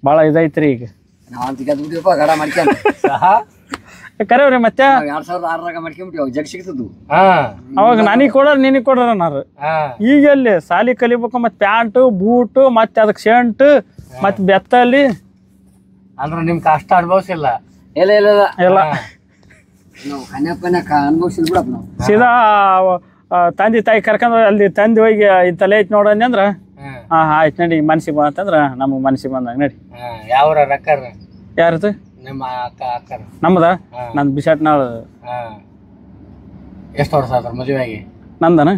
ಭಾಳ ಇದೈತ್ರಿ ಈಗ ನಾವಂತ ಗೆದ್ಬಿಟ್ಟಿವಪ್ಪ ಗಡ ಮಾಡ್ಕೊಂಡ್ ಕರೆವ್ರಿ ಮತ್ತೆ 2006 ಮಾಡ್ಕೊಂಬಿಟ್ಟಿವಿ ಅವಾಗ ಜಗ್ ಸಿಗ್ತದ್ದು ಅವಾಗ ನನಗೆ ಕೊಡೋರು ನಿನಗೆ ಕೊಡೋರು ಅನ್ನಾರು ಈಗ ಎಲ್ಲಿ ಸಾಲಿ ಕಲಿಬೇಕು ಮತ್ತೆ ಪ್ಯಾಂಟು ಬೂಟು ಮತ್ತೆ ಅದಕ್ಕೆ ಶರ್ಟ್ ಮತ್ತೆ ಬೆತ್ತಲ್ಲಿ ಅಂದ್ರೆ ನಿಮ್ ಕಷ್ಟ ಅನುಭವಿಸಿಲ್ಲ ಇಲ್ಲ ಇಲ್ಲ ಇಲ್ಲ ಎಲ್ಲ ನಾವು ಕನ್ಯಾ ಪನ್ಯಾ ಅನುಭವಿಸಿದ್ ಬಿಡಪ್ಪ ನಾವು ಸೀದಾ ತಂದೆ ತಾಯಿ ಕರ್ಕೊಂಡು ಅಲ್ಲಿ ತಂದೆ ಹೋಗಿ ಇಂತಲೇ ಐತಿ ನೋಡಂದಿ ಅಂದ್ರ ಹಾ ಆಯ್ತು ನಡಿ ಮನ್ಸಿಗೆ ಬಂತಂದ್ರ ನಮಗೆ ಮನ್ಸಿಗೆ ಬಂದಾಗ ನಡಿ ಯಾವ ರೊಕ್ಕ ಯಾರದು ನಿಮ್ಮ ಅಕ್ಕ ಅಕ್ಕರ ನಮ್ಮದ ನಂದು ಬಿಸಾಟ್ನಾಳ ಎಷ್ಟು ವರ್ಷ ಆದ್ರ ಮದುವೆಯಾಗಿ ನಂದನ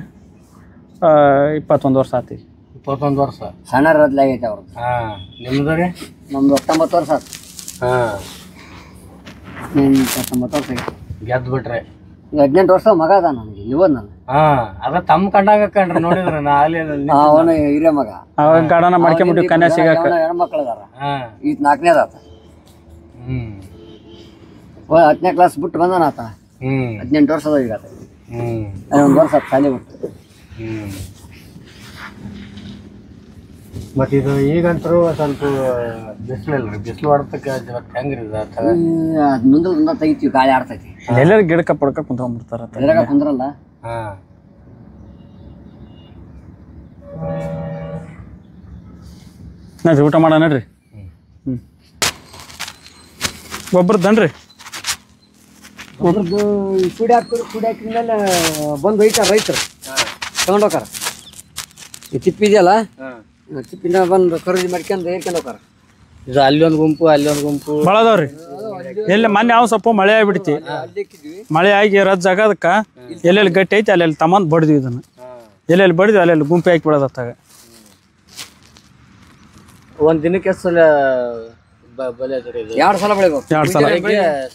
21 ವರ್ಷ ಆತಿ 21 ವರ್ಷ ಸಣ್ಣ ರದ್ಲಾಗೈತೆ ಅವ್ರು ನಿಮ್ದು ರೀ ನಮ್ದು 19 ವರ್ಷ ಆಯ್ತು 19 ವರ್ಷ ಗೆದ್ದು ಬಿಟ್ರೆ 18 ವರ್ಷ ಮಗ ಅದ ನನಗೆ ಇವತ್ತು ನಾನು ಅದ ತಮ್ಮ ಕಂಡಾಗ ಕಂಡ್ರಿ ನೋಡಿದ್ರ ನಾ ಅಲ್ಲಿ ಅವನು ಹಿರಿಯ ಮಗ ಅವಾಗ ಗಾಡನ ಮಾಡ್ಕೊಂಬಿಟ್ಟಿವಿ ಕನ್ಯಾ ಸಿಗಾಕ ಹೆಣ್ಮಕ್ಳು ಅದಾರ ಈಗ 4ನೇದ ಆತ 10ನೇ ಕ್ಲಾಸ್ ಬಿಟ್ಟು ಬಂದಾನ ಆತ 18 ವರ್ಷದ ಈಗ ಆತ 1 ವರ್ಷ ಆತ ಶಾಲೆ ಬಿಟ್ಟು ಮತ್ತೆ ಇದು ಈಗಂತರೂ ಸ್ವಲ್ಪ ಬಿಸಿಲಲ್ರಿ ಬಿಸಿಲು ಹೊಡ್ತಕ್ಕೆ ಹೆಂಗ್ರಿ ಅದು ಮುಂದೆ ತೆಗಿತೀವಿ ಗಾಳಿ ಆಡ್ತೈತಿ ಎಲ್ಲರೂ ಗಿಡಕ ಪಡ್ಕ ಕುಂತ್ಕೊಂಡ್ಬಿಡ್ತಾರ ಎದ್ರಾಗ ಕುಂದ್ರಲ್ಲ ನೋಡ್ರಿ ಊಟ ಮಾಡ ನೋಡ್ರಿ ಗೊಬ್ಬರದನ್ರಿ ಒಬ್ರದ್ದು ಕುಡಿ ಹಾಕಿದ್ಮೇಲೆ ಬಂದು ಒಯ್ತಾರ ರೈತರು ತಗೊಂಡೋಕಾರ ಈ ತಿಪ್ಪಿದೆಯಲ್ಲ ತಿಪ್ಪಿನ ಬಂದು ಖರೀದಿ ಮಾಡ್ಕೊಂಡು ಏರ್ಕೊಂಡು ಹೋಗಾರ ಇದು ಅಲ್ಲೊಂದು ಗುಂಪು ಅಲ್ಲೊಂದು ಗುಂಪು ಭಾಳ ಅದಾವ್ರಿ ಎಲ್ಲಿ ಮೊನ್ನೆ ಯಾವ ಸ್ವಲ್ಪ ಮಳೆ ಆಗಿಬಿಡ್ತಿ ಮಳೆ ಆಗಿ ರಜ್ ಆಗದಕ್ಕ ಎಲ್ಲೆಲ್ಲಿ ಗಟ್ಟಿ ಐತಿ ಅಲ್ಲೆಲ್ಲಿ ತಮ್ಮಂದ್ ಬಡ್ದ್ವಿ ಇದನ್ನ ಎಲ್ಲೆಲ್ಲಿ ಬಡ್ದ್ವಿ ಅಲ್ಲೆಲ್ಲಿ ಗುಂಪಿ ಹಾಕಿ ಬಿಡೋದತ್ತಾಗ ಒಂದ್ ದಿನಕ್ಕೆ ಎಷ್ಟು ಸಲ ಬಲೆ ಅದ್ರಿ ಇದು 2 ಸಲ ಬೆಳಿಬೇಕು 2 ಸಲ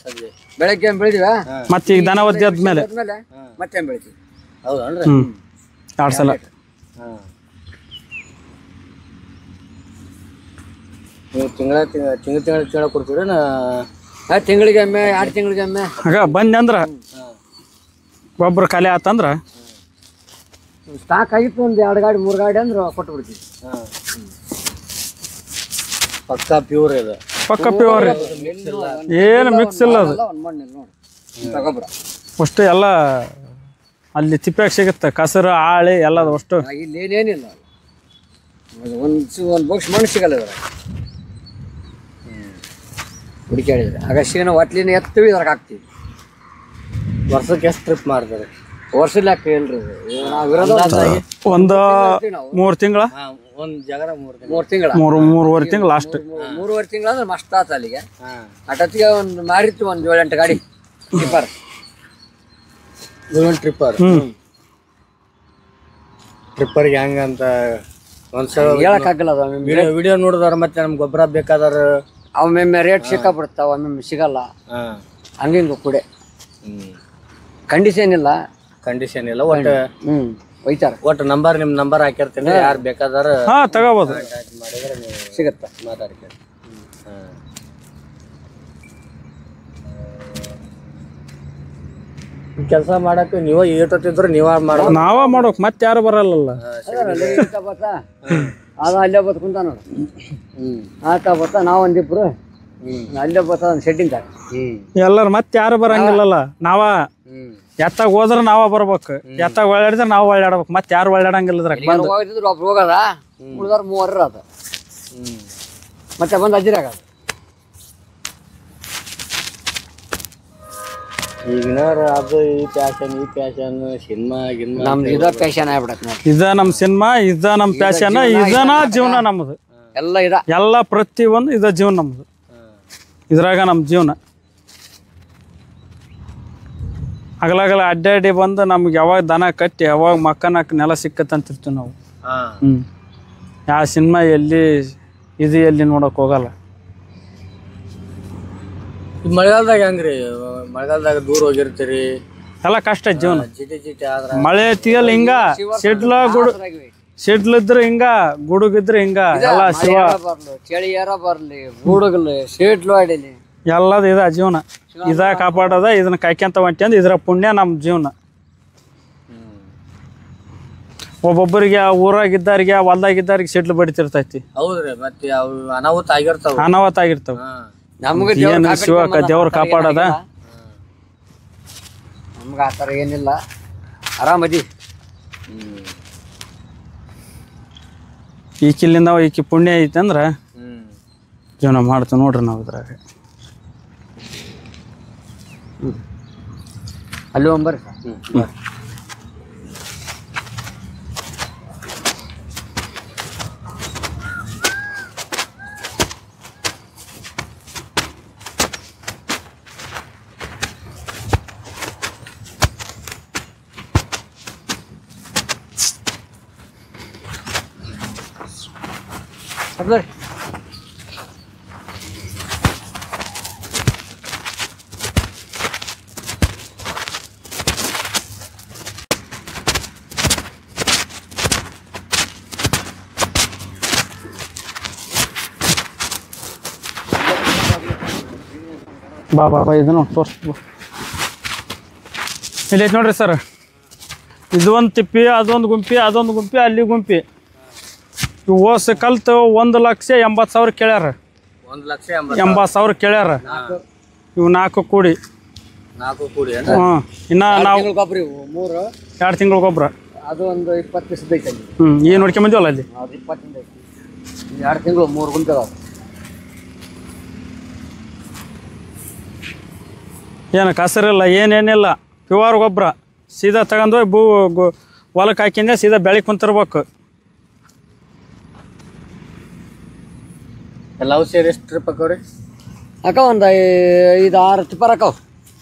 ಸಂಜೆ ಬೆಳಗ್ಗೆ ಬೆಳಿದೀವ ಮತ್ತೆ ಈಗ ದನ ಒದ್ದಿ ಆದ್ಮೇಲೆ ಮತ್ತೆ ಬೆಳಿತೀವಿ ಹೌದನ್ರಿ 2 ಸಲ ನೀವು ತಿಂಗಳ ಕೊಡ್ತೀರಿ ತಿಂಗಳಿಗೆ ಒಮ್ಮೆ 2 ತಿಂಗಳಿಗೆ ಒಮ್ಮೆ ಆಗ ಬಂದೆ ಅಂದ್ರ ಗೊಬ್ಬರ ಖಾಲಿ ಆತಂದ್ರ ಸ್ಟಾಕ್ ಆಗಿತ್ತು ಒಂದು 2 ಗಾಡಿ 3 ಗಾಡಿ ಅಂದ್ರೆ ಕೊಟ್ಟು ಬಿಡ್ತೀವಿ ಪಕ್ಕಾ ಪ್ಯೂರ್ ಇದೆ ಪಕ್ಕ ಪ್ಯೂರ್ ಏನು ಮಿಕ್ಸ್ ಇಲ್ಲ ಅದು ಗೊಬ್ಬರ ಅಷ್ಟು ಎಲ್ಲ ಅಲ್ಲಿ ತಿಪ್ಪಾಗ ಸಿಗುತ್ತೆ ಕಸರು ಆಳಿ ಎಲ್ಲ ಅಷ್ಟು ಇಲ್ಲಿ ಏನೇನಿಲ್ಲ ಒಂದು ಬಾಕ್ಸ್ ಮಣ್ಣು ಸಿಗಲ್ಲ ಇದ್ರ ಹುಡುಕಾಡಿದ್ರೆ ಅಗಸ್ಟಿನ ಒಟ್ಲಿನ ಎತ್ತೀವಿ ಇದ್ರಾಗ ಹಾಕ್ತೀವಿ ವರ್ಷಕ್ಕೆ ಎಷ್ಟು ಟ್ರಿಪ್ ಮಾಡ್ತಾರೆ ವರ್ಷದ ಲೆಕ್ಕ ಇಲ್ರಿ ಒಂದು 3 ತಿಂಗಳ ಒಂದು ಜಾಗರ 3 ತಿಂಗಳ 3.5 ತಿಂಗಳು ಲಾಸ್ಟ್ 3.5 ತಿಂಗಳ ಅಂದ್ರೆ ಮಸ್ತ್ ಆತ ಅಲ್ಲಿಗೆ ಅಟತ್ತಿಗೆ ಒಂದು ಮಾರಿತ್ತು ಒಂದು 7-8 ಗಾಡಿ ಟಿಪ್ಪರ್ ಟ್ರಿಪ್ಪರ್ಗೆ ಹೆಂಗಂತ ಒಂದ್ಸಲ ಹೇಳಕ್ಕಾಗಲ್ಲ ಅದು ವಿಡಿಯೋ ನೋಡಿದಾರ ಮತ್ತೆ ನಮ್ಗೆ ಗೊಬ್ಬರ ಬೇಕಾದಾರ ಒಮ್ಮೊಮ್ಮೆ ರೇಟ್ ಸಿಕ್ಕಾಬಿಡ್ತಾವ ಒಮ್ಮೊಮ್ಮೆ ಸಿಗಲ್ಲ ಹಂಗಿಂಗ ಕೂಡ ಕಂಡೀಷನ್ ಇಲ್ಲ ಒಟ್ಟು ಒಯ್ತಾರ ಒಟ್ಟು ನಂಬರ್ ನಿಮ್ಮ ನಂಬರ್ ಹಾಕಿರ್ತೀನಿ ಯಾರು ಬೇಕಾದಾರ ತಗೋಬೋದು ಮಾಡಿದ್ರೆ ಸಿಗತ್ತ ಮಾತಾಡ್ತೀರಿ ಕೆಲಸ ಮಾಡಕ್ಕೆ ನೀವ ಏಟೊತ್ತಿದ್ರು ನೀವ ಮಾಡೋ ನಾವ ಮಾಡೋಕ್ ಮತ್ತೆ ಯಾರು ಬರಲ್ಲ ಅದು ಅಲ್ಲೇ ಬತ್ ಕುಂತ ನೋಡು ಆತ ಬತ್ತ ನಾವ್ ಒಂದಿಬ್ರು ಅಲ್ಲೇ ಬತ್ತ ಒಂದು ಶೆಡ್ಡಿಂದ ಎಲ್ಲಾರು ಮತ್ತೆ ಯಾರು ಬರಂಗಿಲ್ಲಲ್ಲ ನಾವ ಎತ್ತಾಗ ಹೋದ್ರ ನಾವ ಬರ್ಬೇಕು ಎತ್ತಾಗ ಒಳ್ಳಾಡಿದ್ರೆ ನಾವು ಒಳ್ಳಾಡ್ಬೇಕು ಮತ್ತೆ ಯಾರು ಒಳ್ಳಾಡಂಗಿಲ್ಲ ಹೋಗಿದ್ರು ಒಬ್ರು ಹೋಗದ ಉಳ್ದಾರ 3 ಅದ ಮತ್ತೆ ಬಂದು ಅಜ್ಜಿರಾಗ ಈಗಿನವ್ರ ಅದು ಈ ಪ್ಯಾಶನ್ ಸಿನಿಮಾ ಗಿನ್ಮಾ ನಮ್ದು ಇದ ಪ್ಯಾಶನ್ ಆಗ್ಬಿಡತ್ತೆ ನೋಡಿ. ಇದ ನಮ್ಮ ಸಿನಿಮಾ, ಇದ ನಮ್ಮ ಪ್ಯಾಶನ್, ಇದನ ಜೀವನ ನಮ್ಮದು. ಎಲ್ಲ ಇದ ಎಲ್ಲ ಪ್ರತಿಯೊಂದು ಇದ ಜೀವನ ನಮ್ಮದು. ಇದ್ರಾಗ ನಮ್ಮ ಜೀವನ ಹಗಲಾಗಲ ಅಡ್ಡಾಡಿ ಬಂದು ನಮ್ಗೆ ಯಾವಾಗ ದನ ಕಟ್ಟಿ ಯಾವಾಗ ಮಕ್ಕನಾಕ ನೆಲ ಸಿಕ್ಕತ್ತಂತಿರ್ತೀವಿ ನಾವು. ಯಾವ ಸಿನಿಮಾ ಎಲ್ಲಿ ಇದು ಎಲ್ಲಿ ನೋಡಕ್ ಹೋಗಲ್ಲ. ಮಳೆಗಾಲದಾಗ ಹೆಂಗ್ರಿ? ಮಳೆಗಾಲದಾಗ ದೂರ ಹೋಗಿರ್ತೀರಿ, ಎಲ್ಲ ಕಷ್ಟ ಜೀವನ. ಚೀಟಿ ಆದ್ರ ಮಳೆ ಐತಿಯಲ್ಲ ಹಿಂಗ, ಸಿಡ್ಲಿದ್ರೆ ಹಿಂಗ, ಗುಡುಗಿದ್ರೆ ಹಿಂಗ, ಎಲ್ಲ ಶಿವ ಬರ್ಲಿ, ಚಳಿ ಯಾರ ಬರ್ಲಿ, ಗುಡುಗಲಿ, ಶೀಟ್ಲು ಆಡಿಲಿ, ಎಲ್ಲದ ಇದ ಜೀವನ. ಇದ ಕಾಪಾಡೋದ, ಇದನ್ನ ಕಾಯ್ಕೊಂತ ಹೊಂಟಿ ಅಂದ್ ಇದ್ರ ಪುಣ್ಯ ನಮ್ಮ ಜೀವನ. ಒಬ್ಬೊಬ್ಬರಿಗೆ ಊರಾಗಿದ್ದಾರಿಗೆ ಹೊಲ್ದಾಗಿದ್ದಾರಿಗೆ ಸಿಡ್ಲು ಬಡಿತಿರ್ತೈತಿ. ಹೌದ್ರಿ, ಮತ್ತೆ ಅವು ಅನಾಹುತ ಆಗಿರ್ತಾವ. ಅನಾಹುತ ಆಗಿರ್ತಾವ. ನಮ್ಗೆ ಏನು ಶಿವ ದೇವ್ರ ಕಾಪಾಡೋದ. ನಮ್ಗೆ ಆ ಥರ ಏನಿಲ್ಲ, ಆರಾಮದಿ. ಈಕಿಲ್ಲಿಂದ ಈಕಿ ಪುಣ್ಯ ಐತಿ ಅಂದ್ರ ಜೀವನ ಮಾಡ್ತೀವಿ ನೋಡ್ರಿ ನಾವು ಇದ್ರಾಗ. ಅಲ್ಲಿ ಒಂಬರ್ರಿ. ಬರ್ರಿ. ಬಾ ಬಾ ಬಾ ಇದನ್ನು ತೋರ್ಸ್. ಇಲ್ಲಿ ಐತೆ ನೋಡ್ರಿ ಸರ್, ಇದು ಒಂದು ತಿಪ್ಪಿ, ಅದೊಂದು ಗುಂಪಿ, ಅದೊಂದು ಗುಂಪಿ, ಅಲ್ಲಿ ಗುಂಪಿ. ಇವು ಓಸ್ ಕಲ್ತು 1,80,000 ಕೇಳ್ಯಾರ. 1,80,000 ಕೇಳ್ಯಾರ. ಇವು 4 ಕೂಡಿ. 4 ಕೂಡಿ ಇನ್ನ ನಾವು ಗೊಬ್ಬರ ಇವು 3 2 ತಿಂಗಳ ಗೊಬ್ಬರ. ಅದು ಒಂದು 20 ದಿವಸದ ಐತೆ ಅಲ್ಲಿ. ಏನು ನೋಡ್ಕೊಂಬಂದಿವಲ್ಲ ಅಲ್ಲಿ. ಅದು 20 ಐತಿ. 2 ತಿಂಗಳು 3 ಗುಂಟೆ ಅದಾವ. ಏನು ಕಸರಿಲ್ಲ, ಏನೇನಿಲ್ಲ, ಪ್ಯೂರ್ ಗೊಬ್ಬರ. ಸೀದಾ ತಗೊಂಡು ಹೊಲಕ್ಕೆ ಹಾಕಿಂದೆ ಸೀದಾ ಬೆಳಿಗ್ಗೆ ಕುಂತಿರ್ಬೇಕು. ಎಲ್ಲವೂ ಸೇರಿ ಎಷ್ಟು ಟ್ರಿಪ್ ಹಾಕವ್ರಿ? ಅಕ್ಕ ಒಂದು 5-6 ಟಿಪ್ಪರ್ ಹಾಕವ್.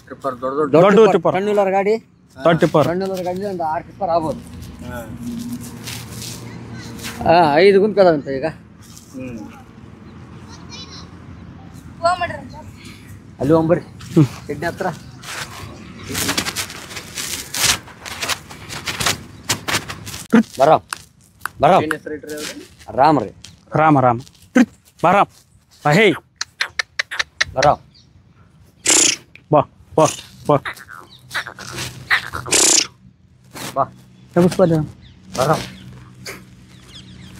ಟ್ರಿಪ್ಪರ್ ದೊಡ್ಡ ದೊಡ್ಡ ಟಿಪ್ಪರ್, ಸಣ್ಣ ಗಾಡಿ, ದೊಡ್ಡ ಟಿಪ್ಪರ್. ಸಣ್ಣ ಗಾಡಿ ಒಂದು 6 ಟಿಪ್ಪರ್ ಆಗ್ಬೋದು. 5 ಗುಂಪೆ ಅದಾವಂತ ಈಗ. ಅಲ್ಲಿ ಒಂಬರ್ರಿ ಕಿಡ್ನಿ ಹತ್ರ. ಬರ ರಾಮ್ ರೀ. ರಾಮ ರಾಮ ಬರಾಮ್ ಹೇ ಬರ ಬಾ ಬಾ ಬಾ ಬಾ ಎಬ್ಬಿಸ್ಬಾರ್ದು. ಬರ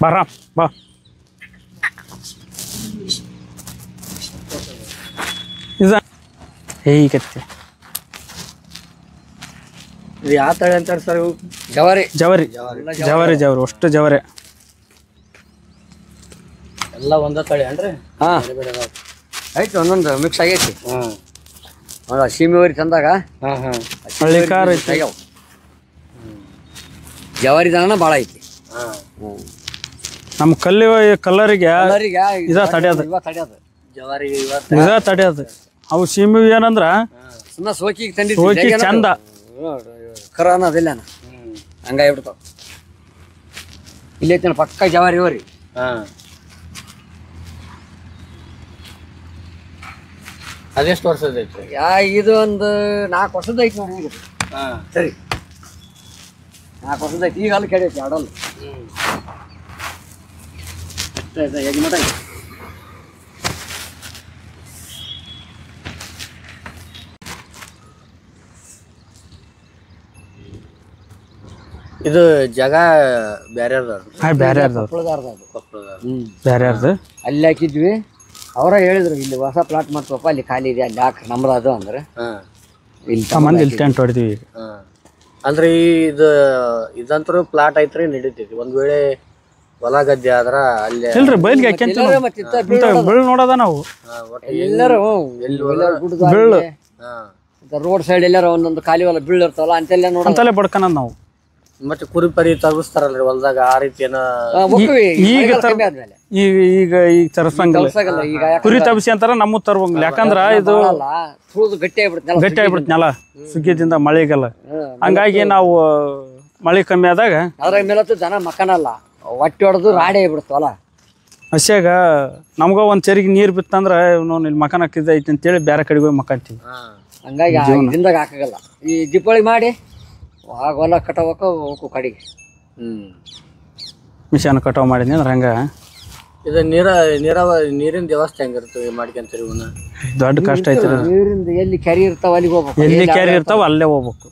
ಬರಾಮ್ ಬಾ. ಇದ ಹೇಗತ್ತೆ ಇದು ಯಾವ ತಳಿ ಅಂತಾರೆ ಸರ್? ಇವು ಜವಾರಿ ಜವರಿ ಜವರಿ ಜವರಿ ಅಷ್ಟು ಜವರಿ ಎಲ್ಲ ಒಂದೇ ತಳಿ ಅನ್ರಿ? ಹಾಂ ಆಯ್ತು, ಒಂದೊಂದು ಮಿಕ್ಸ್ ಆಗೈತಿ. ಸೀಮೆವರಿ ತಂದಾಗ ಹಳ್ಳಿಕಾರ ಐತಿ. ಜವಾರಿ ದನ ಭಾಳ ಐತಿ. ನಮ್ಮ ಕಲ್ಲರಿಗೆ ಇದ ತಡೆಯೋದು, ಜವಾರಿಗೆ ಇದ ತಡೆಯೋದು. ಅವು ಸೀಮೆ ಏನಂದ್ರ ಸುಮ್ಮನೆ ಸೋಕಿಗೆ ತಂದಿ ಸೋಕಿ ಚಂದ, ಖರ ಅನ್ನೋದಿಲ್ಲ ಹಂಗಾಗಿಬಿಡ್ತಾವ. ಇಲ್ಲಿ ಐತಿ ಪಕ್ಕ ಜವಾರಿ ಇವರಿ. ಅದೆಷ್ಟು ವರ್ಷದ ಐತಿ? ಇದು ಒಂದು 4 ವರ್ಷದ ಐತಿ ನೋಡಿ ಈಗ. ಸರಿ 4 ವರ್ಷದ ಐತಿ. ಈಗ ಅಲ್ಲಿ ಕೆಡೈತಿ ಆಡಲ್ಲ. ಯಜಮಾಟ ಇದು ಜಾಗ ಬೇರೆ ಬೇರೆ ಬೇರೆ ಅಲ್ಲಿ ಹಾಕಿದ್ವಿ. ಅವರ ಹೇಳಿದ್ರು ಇಲ್ಲಿ ಹೊಸ ಪ್ಲಾಟ್ ಮಾಡ್ತವಪ್ಪ, ಅಲ್ಲಿ ಖಾಲಿ ಇದೆ, ಅಲ್ಲಿ ಹಾಕಿ ನಮ್ದು ಅದು ಅಂದ್ರೆ ಇಲ್ಲಿ ಇಲ್ಲಿ ಟೆಂಟ್ ಹೊಡಿತೀವಿ. ಅಂದ್ರೆ ಇದಂತರೂ ಪ್ಲಾಟ್ ಐತ್ರಿ, ನಡೀತೈತಿ. ಒಂದ್ ವೇಳೆ ಹೊಲ ಗದ್ದೆ ಆದ್ರ ಅಲ್ಲಿ ಇಲ್ರಿ ಬೈಲ್ಗೆ ಹಾಕ್ಯಂತ ಬೀಳ್ ನೋಡದ ನಾವು. ಎಲ್ಲರೂ ಬೀಳು ರೋಡ್ ಸೈಡ್ ಎಲ್ಲಾರ ಒಂದೊಂದು ಖಾಲಿ ಹೊಲ ಬೀಳಿರ್ತಾವಲ್ಲ ಅಂತೆಲ್ಲ ನೋಡ ಅಂತಲೇ ಬಡ್ಕನದ್ ನಾವು. ಮತ್ತೆ ಕುರಿ ಪರಿ ತಗಸ್ತಾರಲ್ರಿ ಹೊಲ್ದಾಗ ಆ ರೀತಿ ಏನೋ ಈಗ ಈಗ ತರಸಂಗಿಲ್ಲ, ಕುರಿ ತಬಸಿ ಅಂತಾರ ನಮ್ಮ ತರ್ಬಂಗಿಲ್ಲ. ಯಾಕಂದ್ರ ಇದು ಗಟ್ಟಿ ಆಗ್ಬಿಡ್ತ ನೆಲ ಸುಗ್ಗಿದಿಂದ ಮಳೆಗೆಲ್ಲ. ಹಂಗಾಗಿ ನಾವು ಮಳೆ ಕಮ್ಮಿ ಆದಾಗ ಅದ್ರ ಮೇಲೆ ಜನ ಮಕ್ಕನಲ್ಲ, ಹೊಟ್ಟೆ ಹೊಡೆದು ರಾಡಿ ಆಗ್ಬಿಡ್ತವಲ್ಲ. ಹಸ್ಯಾಗ ನಮ್ಗ ಒಂದ್ ಚರಿಗೆ ನೀರ್ ಬಿತ್ತಂದ್ರ ಇಲ್ಲಿ ಮಕನ್ ಹಾಕಿದ್ದೈತಿ ಅಂತೇಳಿ ಬೇರೆ ಕಡೆಗೆ ಹೋಗಿ ಮಕ್ಕಂತೀವಿ. ಹಂಗಾಗಿ ದಿಂದಾಗ ಹಾಕಾಗಲ್ಲ. ಈ ದೀಪಾವಳಿ ಮಾಡಿ ಆಗ ಹೊಲ ಕಟಾವಕ್ಕ ಹೋಗು ಕಡೆಗೆ. ಮಿಷನ್ ಕಟಾವ್ ಮಾಡಿದ್ನಿ ಅಂದ್ರೆ ಹಂಗ. ಇದು ನೀರಿನ ವ್ಯವಸ್ಥೆ ಹೆಂಗಿರ್ತದೆ ಮಾಡ್ಕೊಂತೀರಿ ಇವನ್ನ? ದೊಡ್ಡ ಕಷ್ಟ ಐತಿ. ನೀರಿಂದ ಎಲ್ಲಿ ಕೆರೆ ಇರ್ತಾವ ಅಲ್ಲಿಗೆ ಹೋಗ್ಬೇಕು, ಎಲ್ಲಿ ಕೆರೆ ಇರ್ತಾವ ಅಲ್ಲೇ ಹೋಗ್ಬೇಕು.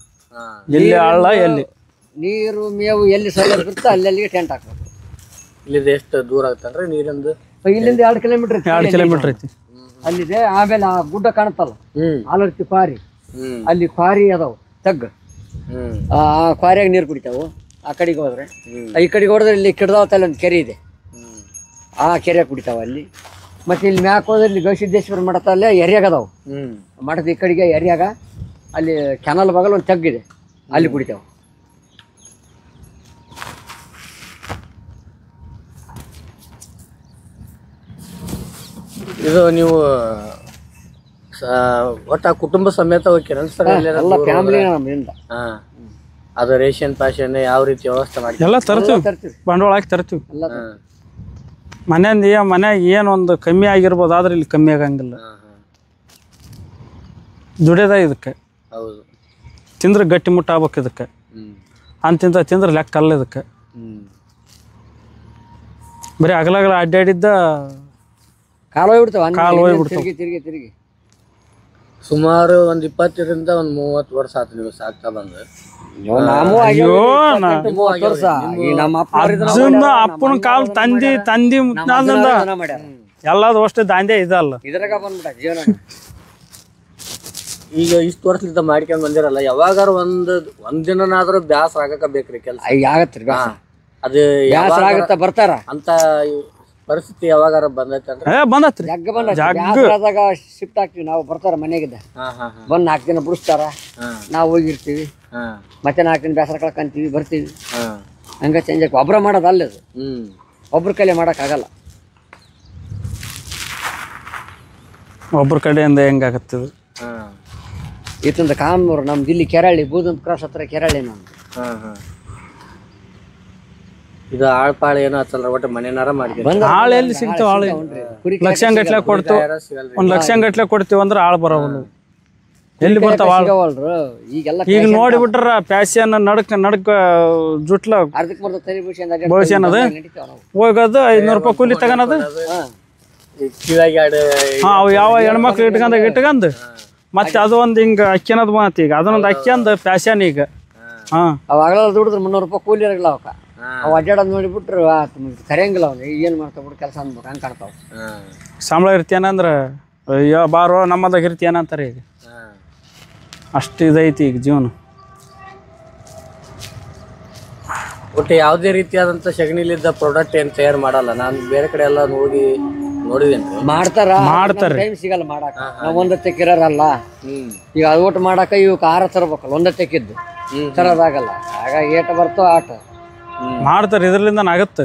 ಎಲ್ಲಿ ಹಳ್ಳ ಎಲ್ಲಿ ನೀರು ಮೇವು ಎಲ್ಲಿ ಸೌಲಭ್ಯ ಇರುತ್ತೆ ಅಲ್ಲಿಗೆ ಟೆಂಟ್ ಹಾಕ್ಬೇಕು. ಇಲ್ಲಿಂದ ಎಷ್ಟು ದೂರ ಆಗ್ತಂದ್ರೆ ನೀರಿಂದು? ಇಲ್ಲಿಂದ 2 ಕಿಲೋಮೀಟರ್ ಐತಿ ಅಲ್ಲಿದೆ. ಆಮೇಲೆ ಆ ಗುಡ್ಡ ಕಾಣುತ್ತಲ್ಲ ಆಲರ್ತಿ ಕ್ವಾರಿ, ಅಲ್ಲಿ ಕ್ವಾರಿ ಅದಾವ ತಗ್ಗ. ಆ ಕ್ವಾರಿಯಾಗ ನೀರು ಕುಡಿತಾವು. ಆ ಕಡೆಗೆ ಹೋದ್ರೆ ಈ ಕಡೆಗೆ ಹೊಡೆದ್ರೆ ಇಲ್ಲಿ ಕಿಡ್ದಾವತ್ತಲ್ಲ ಒಂದು ಕೆರೆ ಇದೆ, ಆ ಕೆರೆ ಕುಡಿತಾವ ಅಲ್ಲಿ. ಮತ್ತೆ ಇಲ್ಲಿ ಮ್ಯಾಕ್ ಹೋದ್ರೆ ಇಲ್ಲಿ ಗವಿಸಿದ್ದೇಶ್ವರ ಮಠ ಅಲ್ಲೇ ಎರಿಯಾಗ ಅದಾವು. ಮಠದ ಈ ಕಡೆಗೆ ಎರಿಯಾಗ ಅಲ್ಲಿ ಕೆನಲ್ ಬಗಲ್ ಒಂದು ತಗ್ಗಿದೆ, ಅಲ್ಲಿ ಕುಡಿತಾವ. ಇದು ನೀವು ಒಟ್ಟ ಕುಟುಂಬ ಸಮೇತ ಹೋಗ್ತೀರ ಸರ್? ಎಲ್ಲ ಫ್ಯಾಮಿಲಿ ನಮ್ಮಿಂದ. ಅದು ರೇಷನ್ ಪ್ಯಾಷನ್ ಯಾವ ರೀತಿ ವ್ಯವಸ್ಥೆ ಮಾಡಿ ಎಲ್ಲ ತರ್ತೀವಿ, ಬಂಡವಾಳ ಹಾಕಿ ತರ್ತೀವಿ. ಮನ್ಯಾಗ ಏನೊಂದು ಕಮ್ಮಿ ಆಗಿರ್ಬೋದು, ಆದ್ರೆ ಇಲ್ಲಿ ಕಮ್ಮಿ ಆಗಂಗಿಲ್ಲ. ದುಡಿಯೋದ ಇದಕ್ಕೆ. ಹೌದು, ತಿಂದ್ರೆ ಗಟ್ಟಿ ಮುಟ್ಟ ಆಗ್ಬೇಕು ಇದಕ್ಕೆ. ಅಂತಿಂತ ತಿಂದ್ರೆ ಲೆಕ್ಕ ಅಲ್ಲ ಇದಕ್ಕೆ. ಬರೀ ಅಗಲಗಲ ಅಡ್ಡಾಡಿದ್ದ ಕಾಲು ಹೋಗ್ಬಿಡ್ತಾವ. ತಿರುಗಿ ಸುಮಾರು ಒಂದು 20ರಿಂದ ಒಂದು 30 ವರ್ಷ ಆಯ್ತು ನೀವು ಸಾಕ್ತಾ ಬಂದು. ಅಪ್ಪನ ಕಾಲ ತಂದಿ ಎಲ್ಲದು ಅಷ್ಟು ದಾಂದೆ ಇದಲ್ಲ. ಈಗ ಇಷ್ಟು ವರ್ಷದಿಂದ ಮಾಡ್ಕೊಂಡ್ ಬಂದಿರಲ್ಲ, ಯಾವಾಗಾರ ಒಂದ್ ದಿನನಾದ್ರೂ ಬ್ಯಾಸರ ಆಗಕ ಬೇಕ್ರಿ ಕೆಲಸ? ಆಗತ್ರಿ, ಅದು ಆಗತ್ತ ಬರ್ತಾರ ಅಂತ ಪರಿಸ್ಥಿತಿ ಯಾವಾಗಾರ ಬಂದೈತಂದ್ರೆ? ಬಂದತ್ರಿ, ಜಾಗ ಶಿಫ್ಟ್ ಆಗ್ತೀವಿ ನಾವು. ಬರ್ತಾರ ಮನೆಗಿದ್ದ ಬಂದ್ 4 ದಿನ ಬಿಡಿಸ್ತಾರ, ನಾವು ಹೋಗಿರ್ತೀವಿ. ಮತ್ತೆ 4 ದಿನ ಬೇಸರ ಕಳ್ಕೊಂತೀವಿ, ಬರ್ತೀವಿ. ಹಂಗ ಚೇಂಜ್ ಆಗಿ ಒಬ್ರ ಮಾಡೋದು ಅಲ್ಲ ಅದು. ಒಬ್ರ ಕೈಲಿ ಮಾಡಕ್ ಆಗಲ್ಲ. ಒಬ್ರ ಕಡೆಯಿಂದ ಹೆಂಗಾಗತ್ತದ? ಇತ್ತಂದ ಕಾಮೂರು ನಮ್ದು ಇಲ್ಲಿ ಕೆರಳಿ, ಬೂದಂತ ಕ್ರಾಸ್ ಹತ್ರ ಕೆರಳಿ ನಮ್ದು. ಇದು ಆಳ್ಪಾಳ ಏನೋ ಹಚ್ಚಲ್ಲ, ಒಟ್ಟು ಮನೆನಾರ ಮಾಡ್ತೀವಿ. ಆಳು ಎಲ್ಲಿ ಸಿಗ್ತಾವ? ಆಳು ಲಕ್ಷಗಟ್ಲೆ ಕೊಡ್ತೀವಿ, 1 ಲಕ್ಷಗಟ್ಲೆ ಕೊಡ್ತೀವಿ ಅಂದ್ರೆ ಆಳು ಬರೋವಲ್ಲ. ಎಲ್ಲಿ ಬರ್ತಾವ ಆಳು? ಈಗ ನೋಡಿಬಿಟ್ರ ಪ್ಯಾಶನ್ ನಡಕ ಜುಟ್ಲ ಬಹುಶೇನದ ಹೋಗೋದು 500 ರೂಪಾಯಿ ಕೂಲಿ ತಗೋನದು. ಅವು ಯಾವ ಹೆಣ್ಮಕ್ಳು ಇಟ್ಕೊಂಡ್ ಮತ್ತೆ ಅದು ಒಂದು ಹಿಂಗ ಅಕ್ಕಿನದ್ ಮಾತು. ಈಗ ಅದನ್ನೊಂದು ಅಕ್ಕಿಂದ ಪ್ಯಾಶನ್ ಈಗ. ಅವಾಗಲ ದುಡಿದ್ರೆ 300 ರೂಪಾಯಿ ಕೂಲಿ ಇರಲ್ಲ ಅವಕ್ಕ. ಅವ್ ಅಡ್ಡಾಡೋದು ನೋಡಿಬಿಟ್ರು ಕರೆಯಂಗಿಲ್ಲ. ಅವ್ನು ಏನ್ ಮಾಡ್ತಾ ಬಿಟ್ಟು ಕೆಲಸ ಅನ್ಬೇಕು, ಹಂಗೆ ಕಾಣ್ತಾವ. ಸಂಬಳ ಇರ್ತೀಯನಂದ್ರ ಅಯ್ಯೋ ಬಾರೋ ನಮ್ಮದಾಗ ಇರ್ತೀಯನಂತಾರೆ. ಈಗ ಅಷ್ಟು ಇದೈತಿ ಈಗ ಜೀವನ. ಒಟ್ಟು ಯಾವುದೇ ರೀತಿಯಾದಂತ ಸಗಣಿಲಿದ್ದ ಪ್ರಾಡಕ್ಟ್ ಏನ್ ತಯಾರು ಮಾಡಲ್ಲ. ನಾನು ಬೇರೆ ಕಡೆ ಎಲ್ಲ ನೋಡಿದೇನೆ, ಮಾಡ್ತಾರೆ. ಟೈಮ್ ಸಿಗಲ್ಲ ಮಾಡಾಕ. ನಾವ್ ಒಂದಕ್ಕಿರಲ್ಲ. ಈಗ ಅದು ಒಟ್ಟು ಮಾಡಾಕ ಇವಕ್ಕೆ 6 ತರಬೇಕಲ್ಲ, ಒಂದಕ್ಕಿದ್ದು ತರೋದಾಗಲ್ಲ. ಆಗ ಏಟ ಬರ್ತೋ ಆಟ ಮಾಡ್ತಾರೆ. ಇದ್ರಲಿಂದ ಆಗುತ್ತೆ.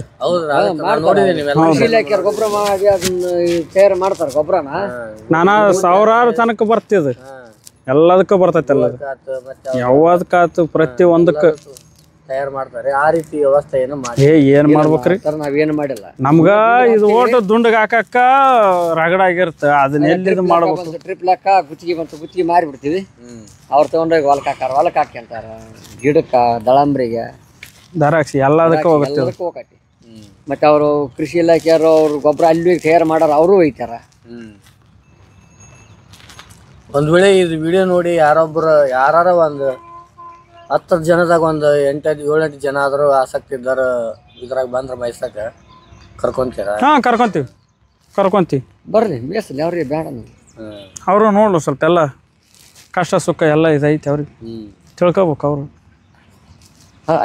ಗೊಬ್ಬರ ಮಾಡಿ ಅದನ್ನ ತಯಾರು ಮಾಡ್ತಾರ. ಗೊಬ್ಬರನ ನಾನಾ ಸಾವಿರಾರು ತನಕ ಬರ್ತಿದ್, ಎಲ್ಲದಕ್ಕೂ ಬರ್ತೈತೆ. ಎಲ್ಲ ಯಾವದಕ್ಕಾತು ಪ್ರತಿ ಒಂದಕ್ಕೆ ತಯಾರು ಮಾಡ್ತಾರೆ. ಆ ರೀತಿ ವ್ಯವಸ್ಥೆ ಏನು ಏನ್ ಮಾಡ್ಬೇಕ್ರಿ? ನಾವೇನು ಮಾಡಿಲ್ಲ. ನಮ್ಗ ಇದು ಓಟು ದುಂಡಗ್ ಹಾಕಕ್ಕ ರಗಡ ಆಗಿರುತ್ತೆ. ಅದನ್ನ ಎಲ್ಲಿ ಮಾಡ್ಬೇಕು? ಟ್ರಿಪ್ ಲೆಕ್ಕ ಗುತ್ತಿಗೆ ಮಾರಿ ಬಿಡ್ತೀವಿ. ಅವ್ರು ತಗೊಂಡೋಗಿ ಹೊಲಕ್ಕೆ ಹಾಕ್ಯಂತಾರ. ಗಿಡಕ್ಕ, ದಳಂಬ್ರಿಗೆ, ದರಾಕ್ಷಿ ಎಲ್ಲದಕ್ಕೂ ಹೋಗುತ್ತೆ. ಮತ್ತೆ ಅವರು ಕೃಷಿ ಇಲಾಖೆಯವರು ಅವ್ರು ಗೊಬ್ಬರ ಅಲ್ಲಿ ತಯಾರು ಮಾಡಾರ, ಅವರು ಒಯ್ತಾರ. ಒಂದ್ ವೇಳೆ ಇದು ವಿಡಿಯೋ ನೋಡಿ ಯಾರ ಒಂದು 10 ಜನದಾಗ ಒಂದು 8-7 ಜನ ಆದ್ರೂ ಆಸಕ್ತಿ ಇದ್ದಾರ ಇದ್ರಾಗ ಬಂದ್ರ ಮೈಸಕ ಕರ್ಕೊಂತೀರ? ಕರ್ಕೊಂತೀವಿ. ಬರ್ರಿ ಬೇಸಲಿ ಅವ್ರಿಗೆ ಬೇಡ. ಅವರು ನೋಡ್ಲು ಸ್ವಲ್ಪ ಎಲ್ಲ ಕಷ್ಟ ಸುಖ ಎಲ್ಲ ಇದೈತಿ, ಅವ್ರಿಗೆ ತಿಳ್ಕೊಬೇಕು. ಅವರು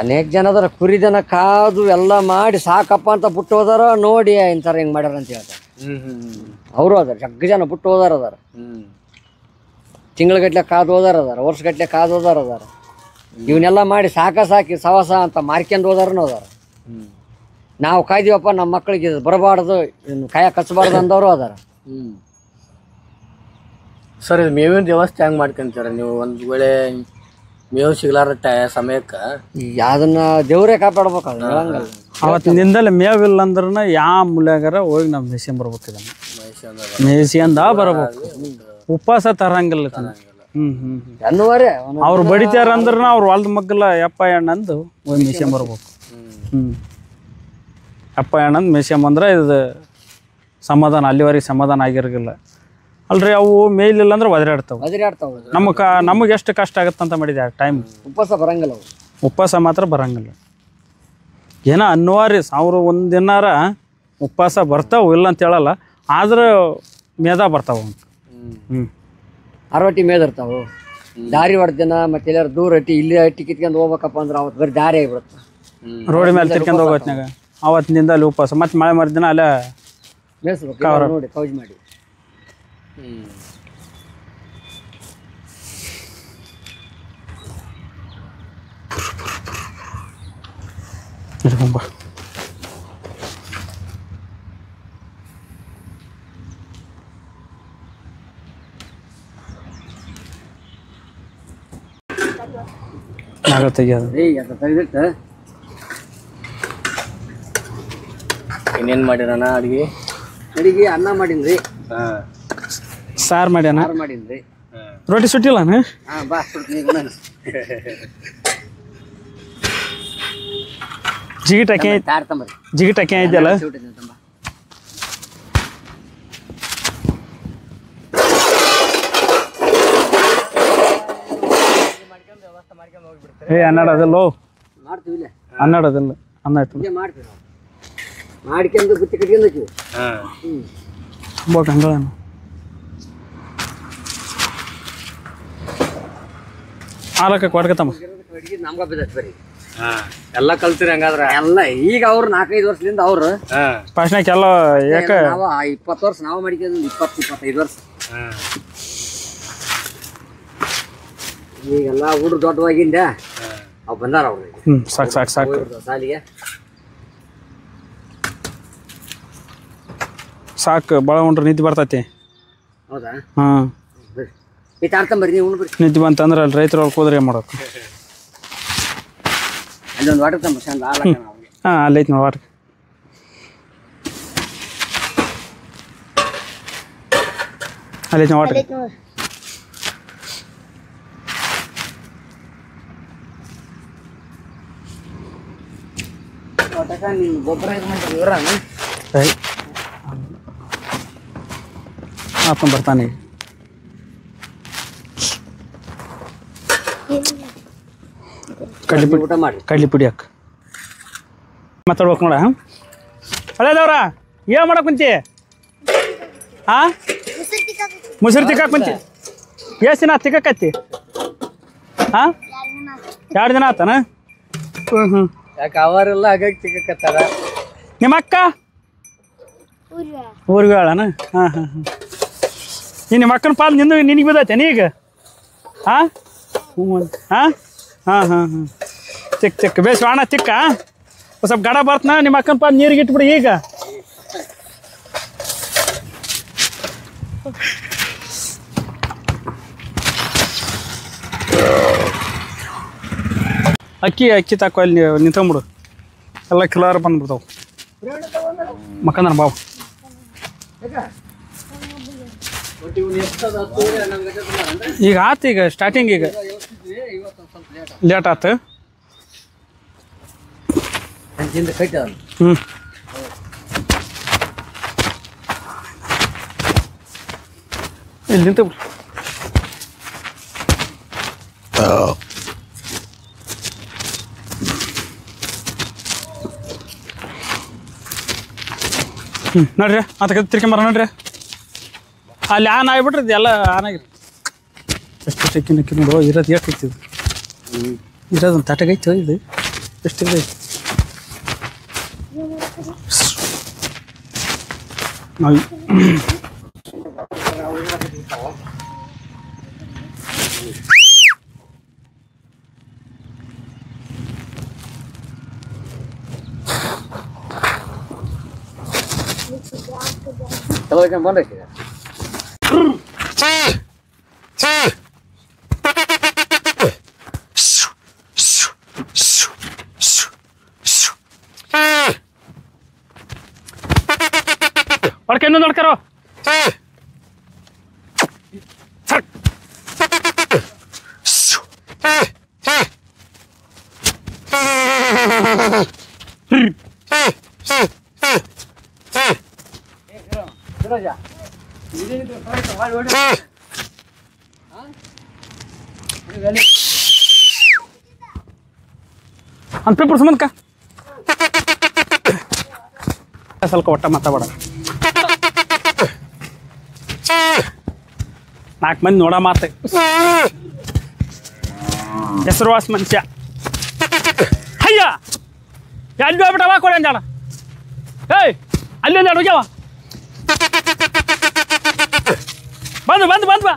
ಅನೇಕ ಜನ ಅದಾರ, ಕುರಿದನ ಕಾದು ಎಲ್ಲ ಮಾಡಿ ಸಾಕಪ್ಪ ಅಂತ ಬಿಟ್ಟು ಹೋದಾರ. ನೋಡಿ ಇಂಥವ್ರು ಹೆಂಗ್ ಮಾಡ್ಯಾರ ಅಂತ ಹೇಳ್ತಾರೆ. ಅವರು ಅದಾರ, ಜಗ್ಗ ಜನ ಬಿಟ್ಟು ಹೋದಾರ. ಅದಾರ ತಿಂಗಳಗಟ್ಲೆ ಕಾದು ಹೋದಾರ ಅದಾರ, ವರ್ಷಗಟ್ಲೆ ಕಾದು ಹೋದಾರ ಅದಾರ. ಇವನ್ನೆಲ್ಲ ಮಾಡಿ ಸಾಕಿ ಸವಾಸ ಅಂತ ಮಾರ್ಕೊಂಡು ಹೋದಾರನು ಅದಾರ. ನಾವು ಕಾಯ್ದೀವಪ್ಪ ನಮ್ಮ ಮಕ್ಕಳಿಗೆ ಇದು ಬರಬಾರ್ದು, ಇನ್ನು ಕಾಯ ಕಚ್ಚಬಾರ್ದು ಅಂದವರು ಅದಾರ. ಸರ್ ಇದು ಮೇವಿನ ವ್ಯವಸ್ಥೆ ಹೆಂಗೆ ಮಾಡ್ಕೊಂತೀರ ನೀವು? ಒಂದು ವೇಳೆ ಮೇವು ಸಿಗ್ಲಾರ ಸಮಯಕ್ಕೆ ಅದನ್ನ ದೇವ್ರೇ ಕಾಪಾಡ್ಬೇಕು. ಅದು ಹೇಳಂಗಲ್ಲ. ಅವತ್ತಿನಿಂದಲೇ ಮೇವಿಲ್ಲ ಅಂದ್ರೂ ಯಾವ ಮೂಲ್ಯಾಗಾರ ಹೋಗಿ ನಾವು ಮೇಯ್ಸ್ಕೊಂಬರ್ಬೇಕು. ಇದನ್ನು ಮೇಯ್ಸ್ಕೊಂಡ ಬರ್ಬೇಕು. ಉಪವಾಸ ತರಂಗಿಲ್ಲ. ಅನ್ನುವರೇ ಅವ್ರು ಬಡಿತಾರ ಅಂದ್ರೂ ಅವ್ರು ಹೊಲ್ದ ಮಗ್ಗಲ ಯಪ್ಪ ಎಣ್ಣಂದು ಹೋಗಿ ಮೇಯ್ಸ್ಕೊಂಬರ್ಬೇಕು. ಯಪ್ಪ ಎಣ್ಣಂದು ಮೇಯ್ಸ್ಕೊಂಬಂದ್ರೆ ಇದು ಸಮಾಧಾನ, ಅಲ್ಲಿವರೆಗೆ ಸಮಾಧಾನ ಆಗಿರೋದಿಲ್ಲ ಅಲ್ರಿ. ಅವು ಮೇಯ್ಲಿಲ್ಲ ಅಂದ್ರೆ ಒದರಾಡ್ತಾವೆ. ನಮಗೆ ಎಷ್ಟು ಕಷ್ಟ ಆಗುತ್ತಂತ ಮಾಡಿದೆ ಆ ಟೈಮ್. ಉಪವಾಸ ಬರಂಗಿಲ್ಲ, ಉಪವಾಸ ಮಾತ್ರ ಬರಂಗಿಲ್ಲ. ಏನೋ ಅನ್ನುವಾರಿ ಅವ್ರು ಒಂದು ದಿನಾರ ಉಪವಾಸ ಬರ್ತಾವೆ, ಇಲ್ಲ ಅಂತ ಹೇಳಲ್ಲ, ಆದ್ರೆ ಮೇದ ಬರ್ತಾವೆ. 60 ಮೇದಿರ್ತಾವೆ. ದಾರಿ ಹೊಡೆದಿನ ಮತ್ತೆ ಎಲ್ಲಾರು ದೂರ ಹಟ್ಟಿ ಇಲ್ಲಿ ಹಟ್ಟಿ ಕಿತ್ಕೊಂಡು ಹೋಗ್ಬೇಕಪ್ಪ ಅಂದ್ರೆ ಅವತ್ತು ಬರೀ ದಾರಿ ಆಗಿಬಿಡುತ್ತೆ. ರೋಡ್ ಮೇಲೆ ತಿರ್ಕೊಂಡು ಹೋಗೋತ್ನಾಗ ಅವತ್ತಿನಿಂದ ಅಲ್ಲಿ ಉಪವಾಸ. ಮತ್ತೆ ಮಳೆ ಮರ್ದಿನ ಅಲ್ಲೇ ಮೇಯಿಸ್ಬೇಕು ನೋಡಿ, ಕೌಜ್ ಮಾಡಿ. ತೆಗಿಯೋದು ಇನ್ನೇನು ಮಾಡಿರಣ್ಣ ಅಡಿಗೆ? ಅನ್ನ ಮಾಡೀನ್ರಿ, ಸಾರು ಮಾಡ್ಯಾನ, ಮಾಡೀನ್ರಿ. ರೊಟ್ಟಿ ಸುಟ್ಟಿಲ್ಲ. ಜಿಗಿಟಕ್ಕೆ ಇದೆಯಲ್ಲ. ಅನ್ನಡದಿಲ್ಲ, ಅನ್ನಡದಿಲ್ಲ, ಅನ್ನ ಇಟ್ಟು ಮಾಡ್ಕೊಂಡು ಬುತ್ತಿ ಕಟ್ಕೊಂಡು ಹಂಗಳ ಹಾಲಕ್ಕ ಕೊಡ್ಕತ್ತಮ್ಮ. ನಮ್ಗ ಬಿದ್ದೈತಿ ಬರೀ. ಎಲ್ಲ ಕಲ್ತಿರಿ ಹಂಗಾದ್ರ? ಎಲ್ಲ ಈಗ ಅವ್ರು 4-5 ವರ್ಷದಿಂದ ಅವ್ರು ಫಸ್ಟ್ನಾಗೆಲ್ಲ ಯಾಕೆ 20 ವರ್ಷ ನಾವು ಮಾಡಿಕೊಂಡು 20-25 ವರ್ಷ. ಈಗೆಲ್ಲ ಹುಡ್ರು ದೊಡ್ಡವಾಗಿಂದ ಅವ್ ಬಂದಾರ ಅವ್ರು. ಸಾಕು ಸಾಲಿಗೆ ಸಾಕು. ಭಾಳ ಉಂಡ್ರೆ ನಿದ್ದೆ ಬರ್ತೈತಿ. ಹೌದಾ? ಹಾಂ, ಈ ತಾಡ್ತಂಬರ್ರಿ ನೀವು ಉಣ್ಬಿಡ್ರಿ. ನಿದ್ದೆ ಬಂತಂದ್ರೆ ಅಲ್ಲಿ ರೈತರು ಹೊಲ್ಕ್ ಹೋದ್ರೆ ಏನು ಮಾಡೋದು? ಅಲ್ಲೊಂದು ವಾಟರ್ ತಂಬ ಚಂದ ಹಾಂ, ಅಲ್ಲೈತಿ ನೋಡಿ ವಾಟರ್. ಅಲ್ಲೈತಿ ವಾಟರ್. ನಿಮ್ಮ ಗೊಬ್ಬರ ಇದು ಮಾಡ್ರಿ ಇವ್ರಾನ ಆತ ಬರ್ತಾನೆ. ಊಟ ಮಾಡಿ ಕಡ್ಲಿ ಪುಡಿ ಹಾಕ ಮಾತಾಡ್ಬೇಕು ನೋಡ. ಹಳೇದವ್ರ ಏನು ಮಾಡಕ್ ಕುಂತಿ? ಹಾಂ, ಮುಸುರಿ ತಿಕ್ಕಾಕ್ ಕುಂತಿ. ಎಷ್ಟು ದಿನ ತಿಕ್ಕಕತ್ತಿ? ಹಾಂ, 2 ದಿನ ಆತನ? ಯಾಕೆ ಅವರೆಲ್ಲ ಹಾಗಾಗಿ ತಿಕ್ಕತ್ತಾರ? ನಿಮ್ಮ ಅಕ್ಕ ಊರಿಗೆ ಹೇಳಣ? ಹಾಂ. ನಿಮ್ಮ ಅಕ್ಕನ ಪಾಲ್ ನಿನಗೆ ಬಿದ್ದೈತೇನ ಈಗ? ಹಾಂ ತಿಕ್ಕ ಬೇಸ್ ಅಣ್ಣ ತಿಕ್ಕ. ಸ್ವಲ್ಪ ಗಡ ಬರ್ತನ, ನಿಮ್ಮ ಅಕ್ಕನ ಪಾಲ್ ನೀರಿಗೆ ಇಟ್ಬಿಡಿ ಈಗ. ಅಕ್ಕಿ ತಾಕೋ ಅಲ್ಲಿ ನಿಂತ್ಕೊಂಬಿಡು. ಎಲ್ಲ ಕಿಲಾರ ಬಂದ್ಬಿಡ್ತಾವ. ಮಕ್ಕಂದ್ರ ಬಾವು ಈಗ ಆತು. ಈಗ ಸ್ಟಾರ್ಟಿಂಗ್ ಈಗ ಲೇಟ್ ಆತು. ಇಲ್ಲಿ ನಿಂತು ನೋಡ್ರಿ ಅದಕ್ಕೆ ತಿರ್ಕೊಂಬರ ನೋಡ್ರಿ. ಅಲ್ಲಿ ಆನ್ ಆಗಿಬಿಟ್ರಿ, ಎಲ್ಲ ಆನ್ ಆಗಿರಿ. ಎಷ್ಟು ಚೆಕ್ಕಿನ ನೋಡುವ ಇರೋದು ಎಷ್ಟು ಇತ್ತು? ಇರೋದೊಂದು ತಟಗೈತು ಇದು. ಎಷ್ಟು ಐತಿ ಚಲೋ ಐತೆ ಬಂದೈತಿ ಒಳಕ್ಕೆ ಇನ್ನೊಂದು ನೋಡ್ಕರೋ ಅಂತ ಪೇಪರ್ ಸಂಬಂಧಕ ಸ್ವಲ್ಪ ಒಟ್ಟ ಮಾತಾಡ 4 ಮಂದಿ ನೋಡ ಮಾತೆ ಹೆಸರುವಾಸ ಮನುಷ್ಯ ಅಯ್ಯ ಎಲ್ಲಿ ಹೋಗ್ಬಿಟ್ಟವ ಕೊಡಿ ಅಂಜಾಡ ಏಯ್ ಅಲ್ಲಿ ಅಂಜಾಡ ಹೋಗ್ಯಾವ ಬಂದು ಬಂದು ಬಂದು ಬಾ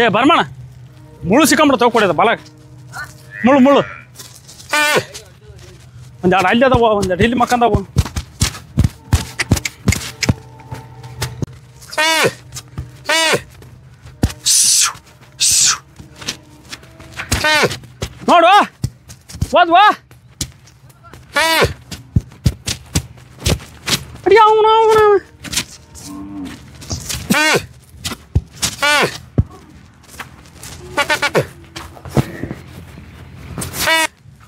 ಏ ಬರ್ಮಣ ಮುಳ್ಳು ಸಿಕ್ಕಂಬಿಡ ತಗೊಡಿದ ಬಲ ಮುಳ್ಳು ಒಂದೆರಡು ಅಲ್ಲಿ ಅದಾವ ಒಂದೆರಡು ಇಲ್ಲಿ ಮಕ್ಕಂದವು ನೋಡು ಓದ್ವಾ ಅಡಿ ಅವನ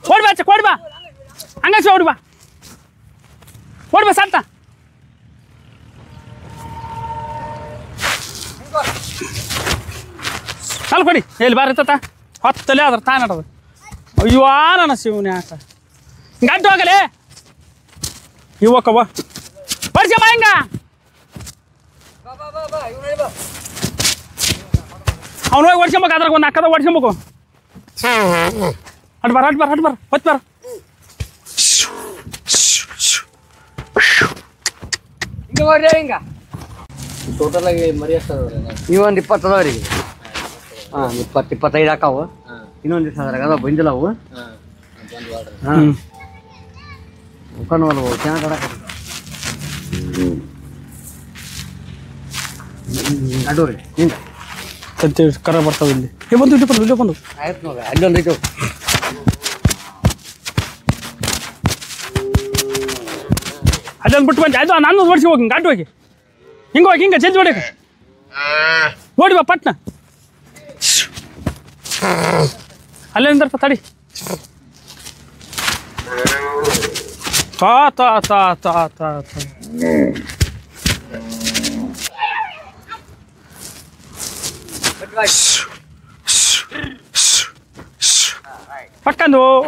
ಕೊಡ್ಬಾ ಕೊಡ್ಬಾ ಹಂಗಾಸಿ ಹೊಡ್ಬಾ ಕೊಡ್ಬಾ ಸಾಕ್ತಾ ಅಲ್ಲಿ ಕೊಡಿ ಎಲ್ಲಿ ಬಾರತ್ತ ಹೊತ್ತಲೇ ಅದ್ರ ತಾನಡದು ಅಯ್ಯೋ ನನ್ನ ಶಿವನೇ ಯಾಕ ಗಂಟು ಹೋಗಲೇ ಇವಕ್ಕವ ವರ್ಷ ಬಾ ಹಿಂಗ ಅವನು ಹೋಗಿ ಓಡ್ಸ್ಕೊಂಬೇಕು ಅದ್ರಾಗ ಒಂದು ಅಕ್ಕದ ಓಡ್ಸ್ಕೊಂಬೇಕು ಅಟ್ ಬಾರ ಹೊತ್ತು ಬಾರ ಹಿಂಗೆ ಮಾಡ್ರಿ ಹಿಂಗ ಟೋಟಲ್ ಆಗಿ ಮರಿ ಎಷ್ಟು ಇವೊಂದು 20 ಅದಾವ್ರಿ ಹಾಂ 20-25 ಹಾಕಾವು ಇನ್ನೊಂದು ದಿವಸ ಅದ್ರಾಗ ಅದಾವ ಬಂದಿಲ್ಲ ಅವು ಹಾಂ ಮುಖನೂ ಅಲ್ವ ಚೆನ್ನಾಗಿ ಆಡಕ್ಕೆ ಅಡ್ಡೋರಿ ಹಿಂಗೆ ಸತ್ಯ ಕರ ಬರ್ತಾವ ಇಲ್ಲಿ ಇಲ್ಲಿ ಬಂದು ಆಯ್ತು ನೋಡ್ರಿ ಅಲ್ಲೊಂದು ಐತೆ ಅದೊಂದು ಬಿಟ್ಟು ಬಂದೆ ಅದು ನಾನು ಓಡಿಸಿ ಹೋಗಿ ಗಾಡಿ ಹೋಗಿ ಹಿಂಗೆ ಜಲ್ದಿ ಹೊಡಿಯಕ್ಕೆ ನೋಡಿ ಬಾ ಪಟ್ನ ಅಲ್ಲಿಂದ ತಡಿ ತಾ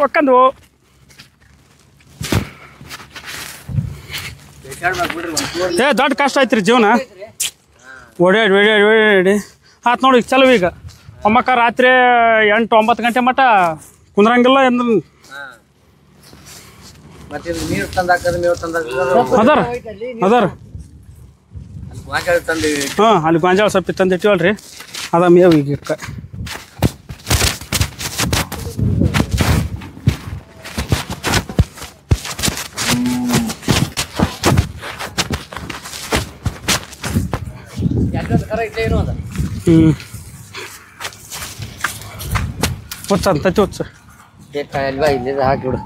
ಒಕ್ಕಂದು ಏ ದೊಡ್ಡ ಕಷ್ಟ ಐತ್ರಿ ಜೀವನ ಓಡಾಡಿ ಆತು ನೋಡಿ ಚಲೋ ಈಗ ಒಮ್ಮಕ್ಕ ರಾತ್ರಿ 8-9 ಗಂಟೆ ಮಟ್ಟ ಕುಂದ್ರಂಗಿಲ್ಲ ಎಂದ್ರೆ ಮತ್ತೆ ನೀರು ತಂದಾಕದ ಮೇವು ತಂದಾಕ ಅದಾರ ತಂದು ಹಾಂ ಅಲ್ಲಿ ಗಾಂಜಾಳ ಸೊಪ್ಪಿ ತಂದಿಟ್ಟಿವಲ್ರಿ ಅದ ಮೇವು ಈಗ ತತ್ತಿ ಹೊಚ್ಚ ಅಲ್ವಾ ಇಲ್ಲಿಂದ ಹಾಕಿಬಿಡು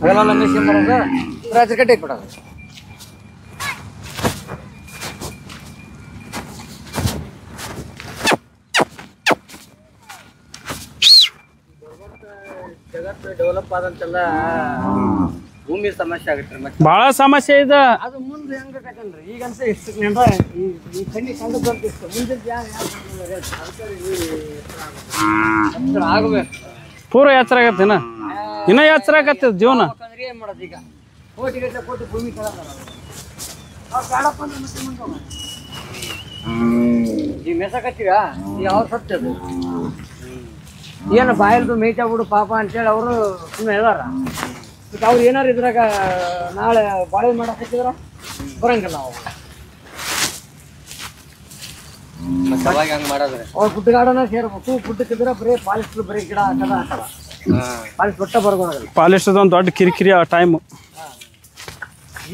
ಹಗಲೆಲ್ಲ ಮಿಷಿನ್ ಬರೋದು, ರಾತ್ರಿ ಕಟ್ಟಿ ಕೊಡೋದು. ಜಗತ್ತು ಡೆವಲಪ್ ಆದಂತೆಲ್ಲ ಭೂಮಿ ಸಮಸ್ಯೆ ಆಗುತ್ತೆ ಮತ್ತೆ ಭಾಳ ಸಮಸ್ಯೆ ಇದೆ. ಅದು ಮುಂದೆ ಹೆಂಗಬೇಕಂದ್ರೆ ಈಗಂತ ಇಷ್ಟು ಈ ಕಣ್ಣಿ ಕಂಡು ಬರ್ತಿತ್ತು ಮುಂದೆ ಆಗಬೇಕು. ಪೂರ ಎಚ್ಚರ ಆಗತ್ತೆ ಇನ್ನೂ ಎಚ್ಚರ ಆಗತ್ತೆ ಜೀವನ. ಏನ್ ಮಾಡೋದು ಈಗ? ಕೋಟಿ ಗಟ್ಟಲೆ ಕೋಟಿ ಭೂಮಿ ಕಳತಾರ ನಾವು ಬೇಡಪ್ಪ ಅಂದ್ರೆ ಮತ್ತೆ ಮುಂದೆ ಹೋಗೋಣ. ಈ ಮೆಸಕತ್ತೀವ ಯಾವ ಸತ್ಯದು ಏನು ಬಾಯಲ್ದು ಮೇಯ್ತಾ ಬಿಡು ಪಾಪ ಅಂತೇಳಿ ಅವರು ಸುಮ್ಮನೆ ಹೇಳಾರ. ಮತ್ತೆ ಅವ್ರು ಏನಾರು ಇದ್ರಾಗ ನಾಳೆ ಬಾಳೆ ಮಾಡಕತ್ತಿದ್ರ ಬರಂಗಿಲ್ಲ ನಾವು. ಅವ್ರು ಫುಡ್ ಗಾರ್ಡನ ಸೇರ್ಬೇಕು. ಫುಡ್ಕಿದ್ರೆ ಬರೀ ಪಾಲಿಸ್ ಬರೀ ಗಿಡ ಹಾಕದ ಪಾಲಿಸ್ ಒಟ್ಟ ಬರ್ಬೋದಲ್ಲ. ಪಾಲಿಸ್ ಒಂದು ದೊಡ್ಡ ಕಿರಿಕಿರಿ ಆ ಟೈಮು.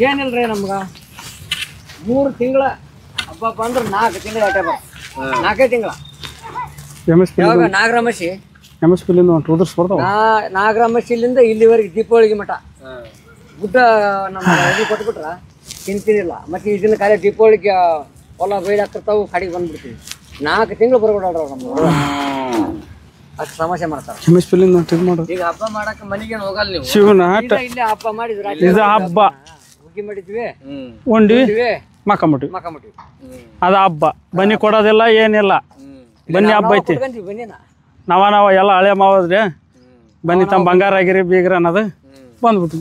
ಏನಿಲ್ರಿ ನಮ್ಗೆ 3 ತಿಂಗಳ ಹಬ್ಬ ಅಂದ್ರೆ 4 ತಿಂಗಳ ಆಟ ಬರ 4 ತಿಂಗಳ ಯಾವಾಗ ನಾಗರಾಮಸಿ ನಾಗರಾಮಸಿಲಿಂದ ಇಲ್ಲಿವರೆಗೆ ದೀಪಾವಳಿಗೆ ಮಠ ಗುಡ್ಡ ನಮ್ಮ ಇದು ಕೊಟ್ಬಿಟ್ರ ತಿಂತಿನಿಲ್ಲ. ಮತ್ತೆ ಇದನ್ನ ಕಾಲೇ ದೀಪಾವಳಿಗೆ ಹೊಲ ಬೈಲಾಕಿರ್ತಾವು ಕಡೆಗೆ ಬಂದ್ಬಿಡ್ತೀವಿ. 4 ತಿಂಗಳು ಬರ್ಬಿಡೋಡ್ರ ನಮ್ಗೆ ಅಷ್ಟು ಸಮಸ್ಯೆ ಮಾಡ್ತಾರೆ. ಈಗ ಹಬ್ಬ ಮಾಡಕ್ ಮನೆಗೆ ಹೋಗಲ್ಲ ನೀವು. ಶಿವನಾಟ ಇಲ್ಲೇ ಹಬ್ಬ ಮಾಡಿದ್ರು ಇದು ಹಬ್ಬ ಹುಗ್ಗಿ ಮಾಡಿದ್ವಿ ಉಂಡ್ವಿ ಮಕ್ಕಂಬಿಟ್ವಿ. ಅದ ಹಬ್ಬ ಬನ್ನಿ ಕೊಡೋದಿಲ್ಲ ಏನಿಲ್ಲ. ಬನ್ನಿ ಹಬ್ಬ ಐತಿ ಬನ್ನಿನ ನಾವ ಎಲ್ಲ ಹಳೆ ಮಾವದ್ರಿ ಬನ್ನಿ ತಮ್ಮ ಬಂಗಾರ ಆಗಿರಿ ಬೀಗ್ರ ಅನ್ನೋದು ಬಂದ್ಬಿಟ್ಟು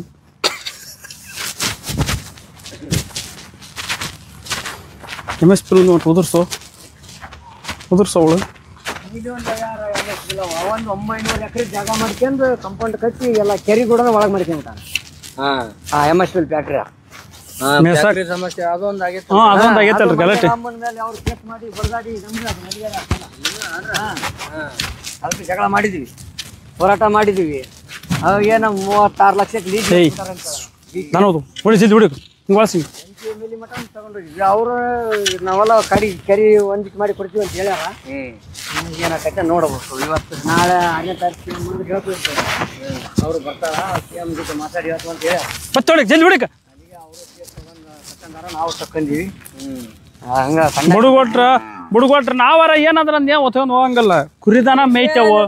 MS ಫಿಲ್ಮ್ ನೋಡಿ ಉದುರ್ಸೋಳು. ಒಂದು 900 ಎಕರೆ ಜಾಗ ಮಾಡ್ಕೊಂಡು ಕಂಪೌಂಡ್ ಕಟ್ಟಿ ಎಲ್ಲ ಕೆರೆ ಕೂಡ ಒಳಗೆ ಮಾಡ್ಕೊಂಡ್ಬಿಟ್ಟಾನ. MS ಫಿಲ್ಮ್ ಫ್ಯಾಕ್ಟ್ರಿ ಸಮಸ್ಯೆ ಅದೊಂದು ಆಗೈತೆ. ಅದೊಂದು ಆಗೈತಲ್ರಿ ಗಲಾಟೆ. ಮೇಲೆ ಅವ್ರು ಕೇಸ್ ಮಾಡಿ ಬಡದಾಡಿ ಅದಕ್ಕೆ ಜಗಳ ಮಾಡಿದ್ವಿ, ಹೋರಾಟ ಮಾಡಿದ್ವಿ. ಅವಾಗ ಏನೋ 36 ಲಕ್ಷಕ್ಕೆ ಲೀಸ್ ನಾನು ಉಳಿಸಿದ್ದು ಹುಡುಗ ಬಳಸಿ ತಗೊಂಡೋಗಿದ್ವಿ. ಅವರು ನಾವೆಲ್ಲ ಕೆರೆ ಒಂದಿಕ್ಕೆ ಮಾಡಿ ಕೊಡ್ತೀವಿ ಅಂತ ಹೇಳ್ಯಾರ. ಏನಾಗತ್ತೆ ನೋಡಬೇಕು. ಇವತ್ತು ನಾಳೆ 6ನೇ ತಾರೀಕು ಮುಂದೆ ಹೇಳ್ತಿರ್ತಾರೆ. ಅವರು ಬರ್ತಾರ CM ಜೊತೆ ಮಾತಾಡಿ ಹೇಳ್ತು ಅಂತ ಹೇಳ್ಯಾರ. ಮತ್ತೆ ಜಲ್ದಿ ಹುಡುಗ ನಾವು ತಕ್ಕೊಂಡೀವಿ. ಬುಡುಗೊಟ್ರ ನಾವಾರ ಏನಾದ್ರ ಒತ್ಕೊಂಡು ಹೋಗಂಗಲ್ಲ. ಕುರಿದನ ಮೇಯ್ತೇವು,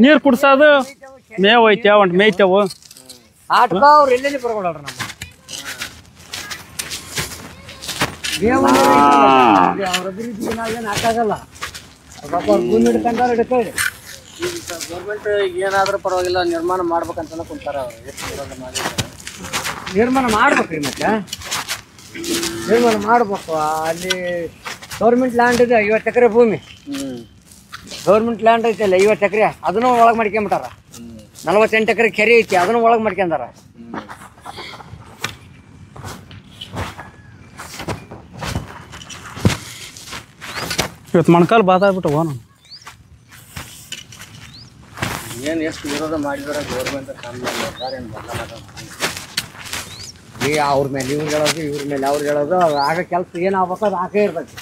ನೀರು ಕುಡ್ಸೋದು ಮೇವ್ ಐತೆ ಒಂಟ್ ಮೇಯ್ತೇವು. ಆಟಕ ಅವ್ರು ಎಲ್ಲೆಲ್ಲಿ ಬರ್ಕೊಳ್ರ ನಮ್ಮ ಅವ್ರ ಅಭಿವೃದ್ಧಿ ನಾವೇನು ಹಾಕಾಗಲ್ಲ. ಪಾಪ ಅವ್ರು ಭೂಮಿ ಹಿಡ್ಕೊಂಡಾರ ಹಿಡ್ಕೊಳ್ಳಿ. ಗೌರ್ಮೆಂಟ್ ಏನಾದ್ರೂ ಪರವಾಗಿಲ್ಲ ನಿರ್ಮಾಣ ಮಾಡ್ಬೇಕಂತ ಕುಂತಾರ. ಅವ್ರು ಎಷ್ಟು ನಿರ್ಮಾಣ ಮಾಡ್ಬೇಕ್ರಿ. ಮತ್ತೆ ನಿರ್ಮಾಣ ಮಾಡ್ಬೇಕು. ಅಲ್ಲಿ ಗೌರ್ಮೆಂಟ್ ಲ್ಯಾಂಡ್ ಇದೆ 50 ಎಕರೆ ಭೂಮಿ. ಗೌರ್ಮೆಂಟ್ ಲ್ಯಾಂಡ್ ಐತಲ್ಲ 50 ಎಕರೆ ಅದನ್ನು ಒಳಗೆ ಮಾಡ್ಕೊಂಬಿಟ್ಟಾರ. 48 ಎಕರೆ ಕೆರೆ ಐತಿ ಅದನ್ನು ಒಳಗೆ ಮಾಡ್ಕೊಂಡಾರ. ಇವತ್ತು ಮೊಣಕಾಲು ಬಾದಾಗ್ಬಿಟ್ಟು ನಾನು ಏನು ಎಷ್ಟು ವಿರೋಧ ಮಾಡಿದಾರೆ ಗೌರ್ಮೆಂಟ್ ಅವ್ರ ಮೇಲೆ ಇವ್ರು ಹೇಳೋದು, ಇವ್ರ ಮೇಲೆ ಅವ್ರು ಹೇಳೋದು. ಆಗ ಕೆಲಸ ಏನಾಗಬೇಕು ಅದು ಹಾಕೇ ಇರ್ತೈತಿ.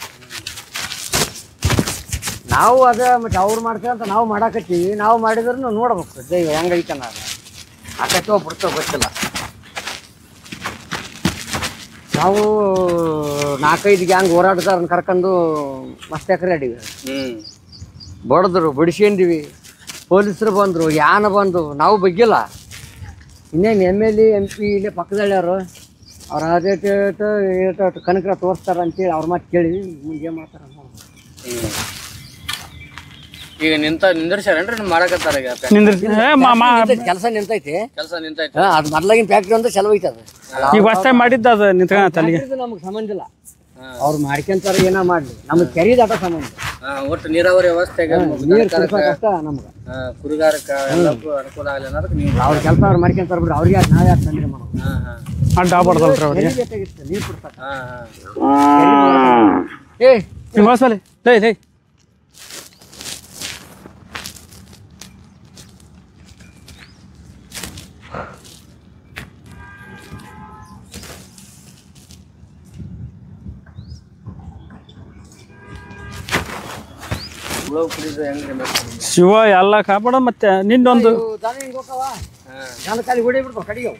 ನಾವು ಅದೇ ಮತ್ತೆ ಅವ್ರು ಮಾಡ್ತೀವಿ ಅಂತ ನಾವು ಮಾಡಾಕತ್ತೀವಿ. ನಾವು ಮಾಡಿದ್ರೂ ನೋಡ್ಬೇಕು ದೈವ ಹೆಂಗೈತೆ ನಾನು ಹಾಕತ್ತೋ ಬಿಡ್ತೋ ಗೊತ್ತಿಲ್ಲ. ನಾವು 4-5 ಗ್ಯಾಂಗ್ ಹೋರಾಟಗಾರನ್ನ ಕರ್ಕೊಂಡು ಮಸ್ತ್ ಎಕರೆ ಆಡಿವಿ. ಬಡದ್ರು ಬಡಿಸ್ಕೊಂಡಿವಿ. ಪೊಲೀಸರು ಬಂದರು, ಯಾನ ಬಂದು ನಾವು ಬಗ್ಗಿಲ್ಲ. ಇನ್ನೇನು MLA MP ಇಲ್ಲೇ ಪಕ್ಕದಳ್ಳಿಯವರು ಅವ್ರು ಅದೇಟು ಕನಕರ ತೋರಿಸ್ತಾರ ಅಂತೇಳಿ ಅವ್ರ ಮಾತು ಕೇಳಿ ಮುಂದೆ ಏನು ಮಾಡ್ತಾರ. ಈಗ ನಿಂದಿರ್ಸಾರೇನ್ರಿ ಮಾಡಕತ್ತಾರ? ಕೆಲಸ ನಿಂತೈತಿ. ಅದು ಮೊದ್ಲಾಗಿನ ಫ್ಯಾಕ್ಟ್ರಿ ಅಂತ ಚಲೋ ಐತೆ. ಅದು ಈಗ ಹೊಸ ಮಾಡಿದ್ದ ಅದು ನಿಂತ್ಕೊಂಡು ನಮ್ಗೆ ಸಂಬಂಧ ಇಲ್ಲ. ಅವ್ರು ಮಾಡ್ಕೊಂತಾರ ಏನೋ ಮಾಡ್ಲಿ, ನಮ್ಗೆ ಕೆರೆ ದಾಟ ಸಂಬಂಧ. ಒಟ್ಟು ನೀರಾವರಿ ವ್ಯವಸ್ಥೆಗೆ ನಮ್ಗೆ ಕುರಿಗಾರಕ್ಕೆ ಅನುಕೂಲ ಆಗಲಿ ಅನ್ನೋದಕ್ಕೆ ನೀವು ಅವ್ರ ಕೆಲಸ ಅವ್ರು ಮಾಡ್ಕೊಂತಾರ ಬಿಡ್ರಿ. ಅವ್ರಿಗೆ ನಾವೇ ಯಾಕೆ ತೊಂದರೆ ಮಾಡೋದು? ಅಡ್ಡ ಆಗ್ಬಾರ್ದಲ್ರಿ ಅವ್ರಿಗೆ. ನೀರು ಕೊಡ್ತಾರೆ. ಶಿವ ಎಲ್ಲ ಕಾಪಾಡ. ಮತ್ತೆ ನಿನ್ನೊಂದು ದನ ಕಾಲಿ ಹೊಡಿ ಬಿಡ್ತಾವ ಕಡಿಗೆ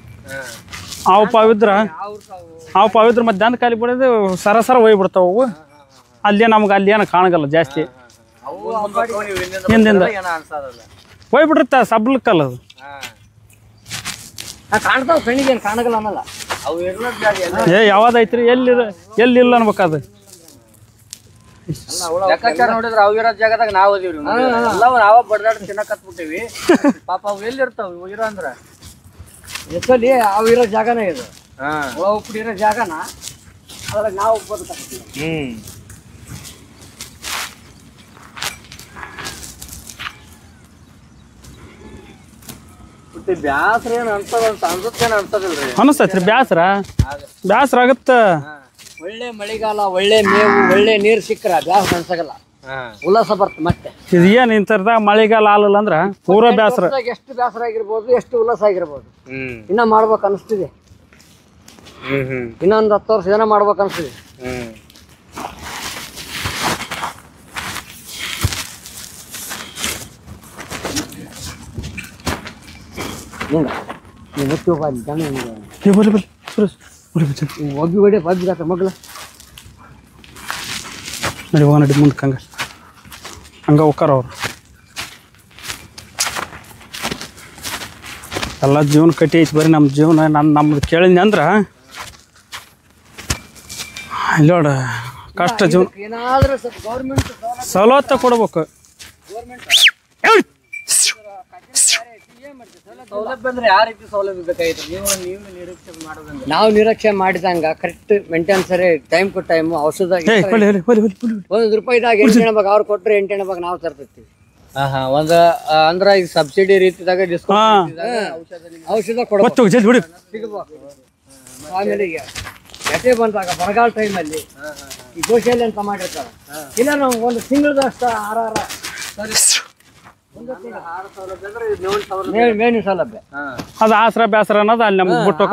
ಅವು ಪವಿತ್ರ ಮತ್ತೆ ದಂದ ಕಾಲಿ ಬಿಡೋದು ಸರಸರ ಹೋಗ್ಬಿಡ್ತಾವ ಅವು ಅಲ್ಲೇ ನಮ್ಗೆ ಅಲ್ಲಿ ಏನು ಕಾಣಗಲ್ಲ ಜಾಸ್ತಿ ಹಿಂದಿಂದ ಹೋಗ್ಬಿಟ್ಟಿರ್ತ ಸಬ್ಲಕ್ಕಲ್ಲ ಅದು ಕಾಣ್ತಾವ ಕಣ್ಣಿಗೆ ಏನು ಕಾಣಗಲ್ಲ ಅನ್ನಲ್ಲ ಯಾವ್ದೈತ್ರಿ ಎಲ್ಲಿಲ್ಲ ಅನ್ಬೇಕದು ಲೆಕ್ಕಾಚಾರ ನೋಡಿದ್ರೆ ಅವು ಇರೋ ಜಾಗದಾಗ ನಾವು ಅದೀವ್ರಿ ಎಲ್ಲವೂ ನಾವ ಬಡ್ದಾಡ್ ತಿನ್ನಕತ್ಬಿಟ್ಟಿವಿ ಪಾಪ ಅವು ಎಲ್ಲಿರ್ತಾವ ಇರೋ ಅಂದ್ರ ಎಷ್ಟಲ್ಲಿ ಅವು ಇರೋ ಜಾಗನೇ ಇದು ಉಪ್ಪು ಇರೋ ಜಾಗನ ಅದ್ರಾಗ ನಾವು ಬದುಕಾಗ್ತೀವಿ ಬ್ಯಾಸ್ರ ಏನ್ ಅನ್ಸದಂತ ಅನ್ಸತ್ತೇನ ಅನ್ಸದಿಲ್ರಿ ಅನಿಸ್ತೈತ್ರಿ ಬ್ಯಾಸ್ರ ಆಗತ್ತ ಒಳ್ಳೆ ಮಳೆಗಾಲ ಒಳ್ಳೆ ಮೇವು ಒಳ್ಳೆ ನೀರು ಸಿಕ್ಕರ ಬ್ಯಾಸ್ರ ಅನ್ಸಗಲ್ಲ ಉಲ್ಲಾಸ ಬರ್ತ ಮತ್ತೆ ಇದು ಏನ್ ಇಂಥರ್ದಾಗ ಮಳೆಗಾಲ ಆಲಲ್ಲ ಅಂದ್ರ ಪೂರಾ ಬ್ಯಾಸ್ರ ಎಷ್ಟು ಬ್ಯಾಸರ ಆಗಿರ್ಬೋದು ಎಷ್ಟು ಉಲ್ಲಾಸ ಆಗಿರ್ಬೋದು ಇನ್ನ ಮಾಡ್ಬೇಕು ಅನಿಸ್ತಿದೆ ಇನ್ನೊಂದು 10 ವರ್ಷ ಜನ ಮಾಡ್ಬೇಕು ಅನಿಸ್ತಿದೆ ಒಬ್ಬಿ ಹೊಡಿ ಬಬ್ಬಿ ಮಗ್ಲ ನಡಿ ಹೋಗ ನಡಿ ಮುಂದಕ್ಕೆ ಹಂಗ ಹೋಗ್ತಾರ ಅವ್ರು ಎಲ್ಲ ಜೀವನ ಕಟ್ಟಿ ಐತಿ ಬರೀ ನಮ್ಮ ಜೀವನ ನಮ್ದು ಕೇಳಿದ್ನಿ ಅಂದ್ರೆ ಇಲ್ಲಿ ನೋಡ ಕಷ್ಟ ಜೀವನ ಏನಾದ್ರೂ ಗೌರ್ಮೆಂಟ್ ಸವಲತ್ತ ಕೊಡ್ಬೇಕು ಸೌಲಭ್ಯ ಅಂದ್ರೆ ಯಾವ ರೀತಿ ಸೌಲಭ್ಯ ಬೇಕಾಗಿತ್ತು ನೀವು ನಿರೀಕ್ಷೆ ಮಾಡೋದಂದ್ರೆ ನಾವು ನಿರೀಕ್ಷೆ ಮಾಡಿದಂಗ ಕರೆಕ್ಟ್ ಮೇಂಟೆನ್ಸ್ ಸರಿ ಟೈಮ್ ಟು ಟೈಮ್ ಔಷಧ ₹1 8 ಭಾಗ ಅವ್ರು ಕೊಟ್ರೆ 8 ಭಾಗ ನಾವು ತರ್ತಿರ್ತೀವಿ ಒಂದ್ ಅಂದ್ರ ಈಗ ಸಬ್ಸಿಡಿ ರೀತಿದಾಗ ಡಿಸ್ಕೌಂಟ್ ಔಷಧ ಕೊಡ್ಬೇಕು ಸಿಗಬೇಕು ಆಮೇಲೆ ಈಗ ಎಟೆ ಬಂದಾಗ ಬರಗಾಲ ಟೈಮಲ್ಲಿ ಈ ಗೋಶಾಲೆ ಅಂತ ಮಾಡಿರ್ತಾರೆ ಇಲ್ಲ ನಾವು ಒಂದು ತಿಂಗಳದಷ್ಟು ಆಹಾರ ಮೇವಿನ ಸೌಲಭ್ಯ ಅದು ಆಸರ ಬೇಸರ ಅನ್ನೋದು ಅಲ್ಲಿ ನಮ್ಗೆ ಬಿಟ್ಟು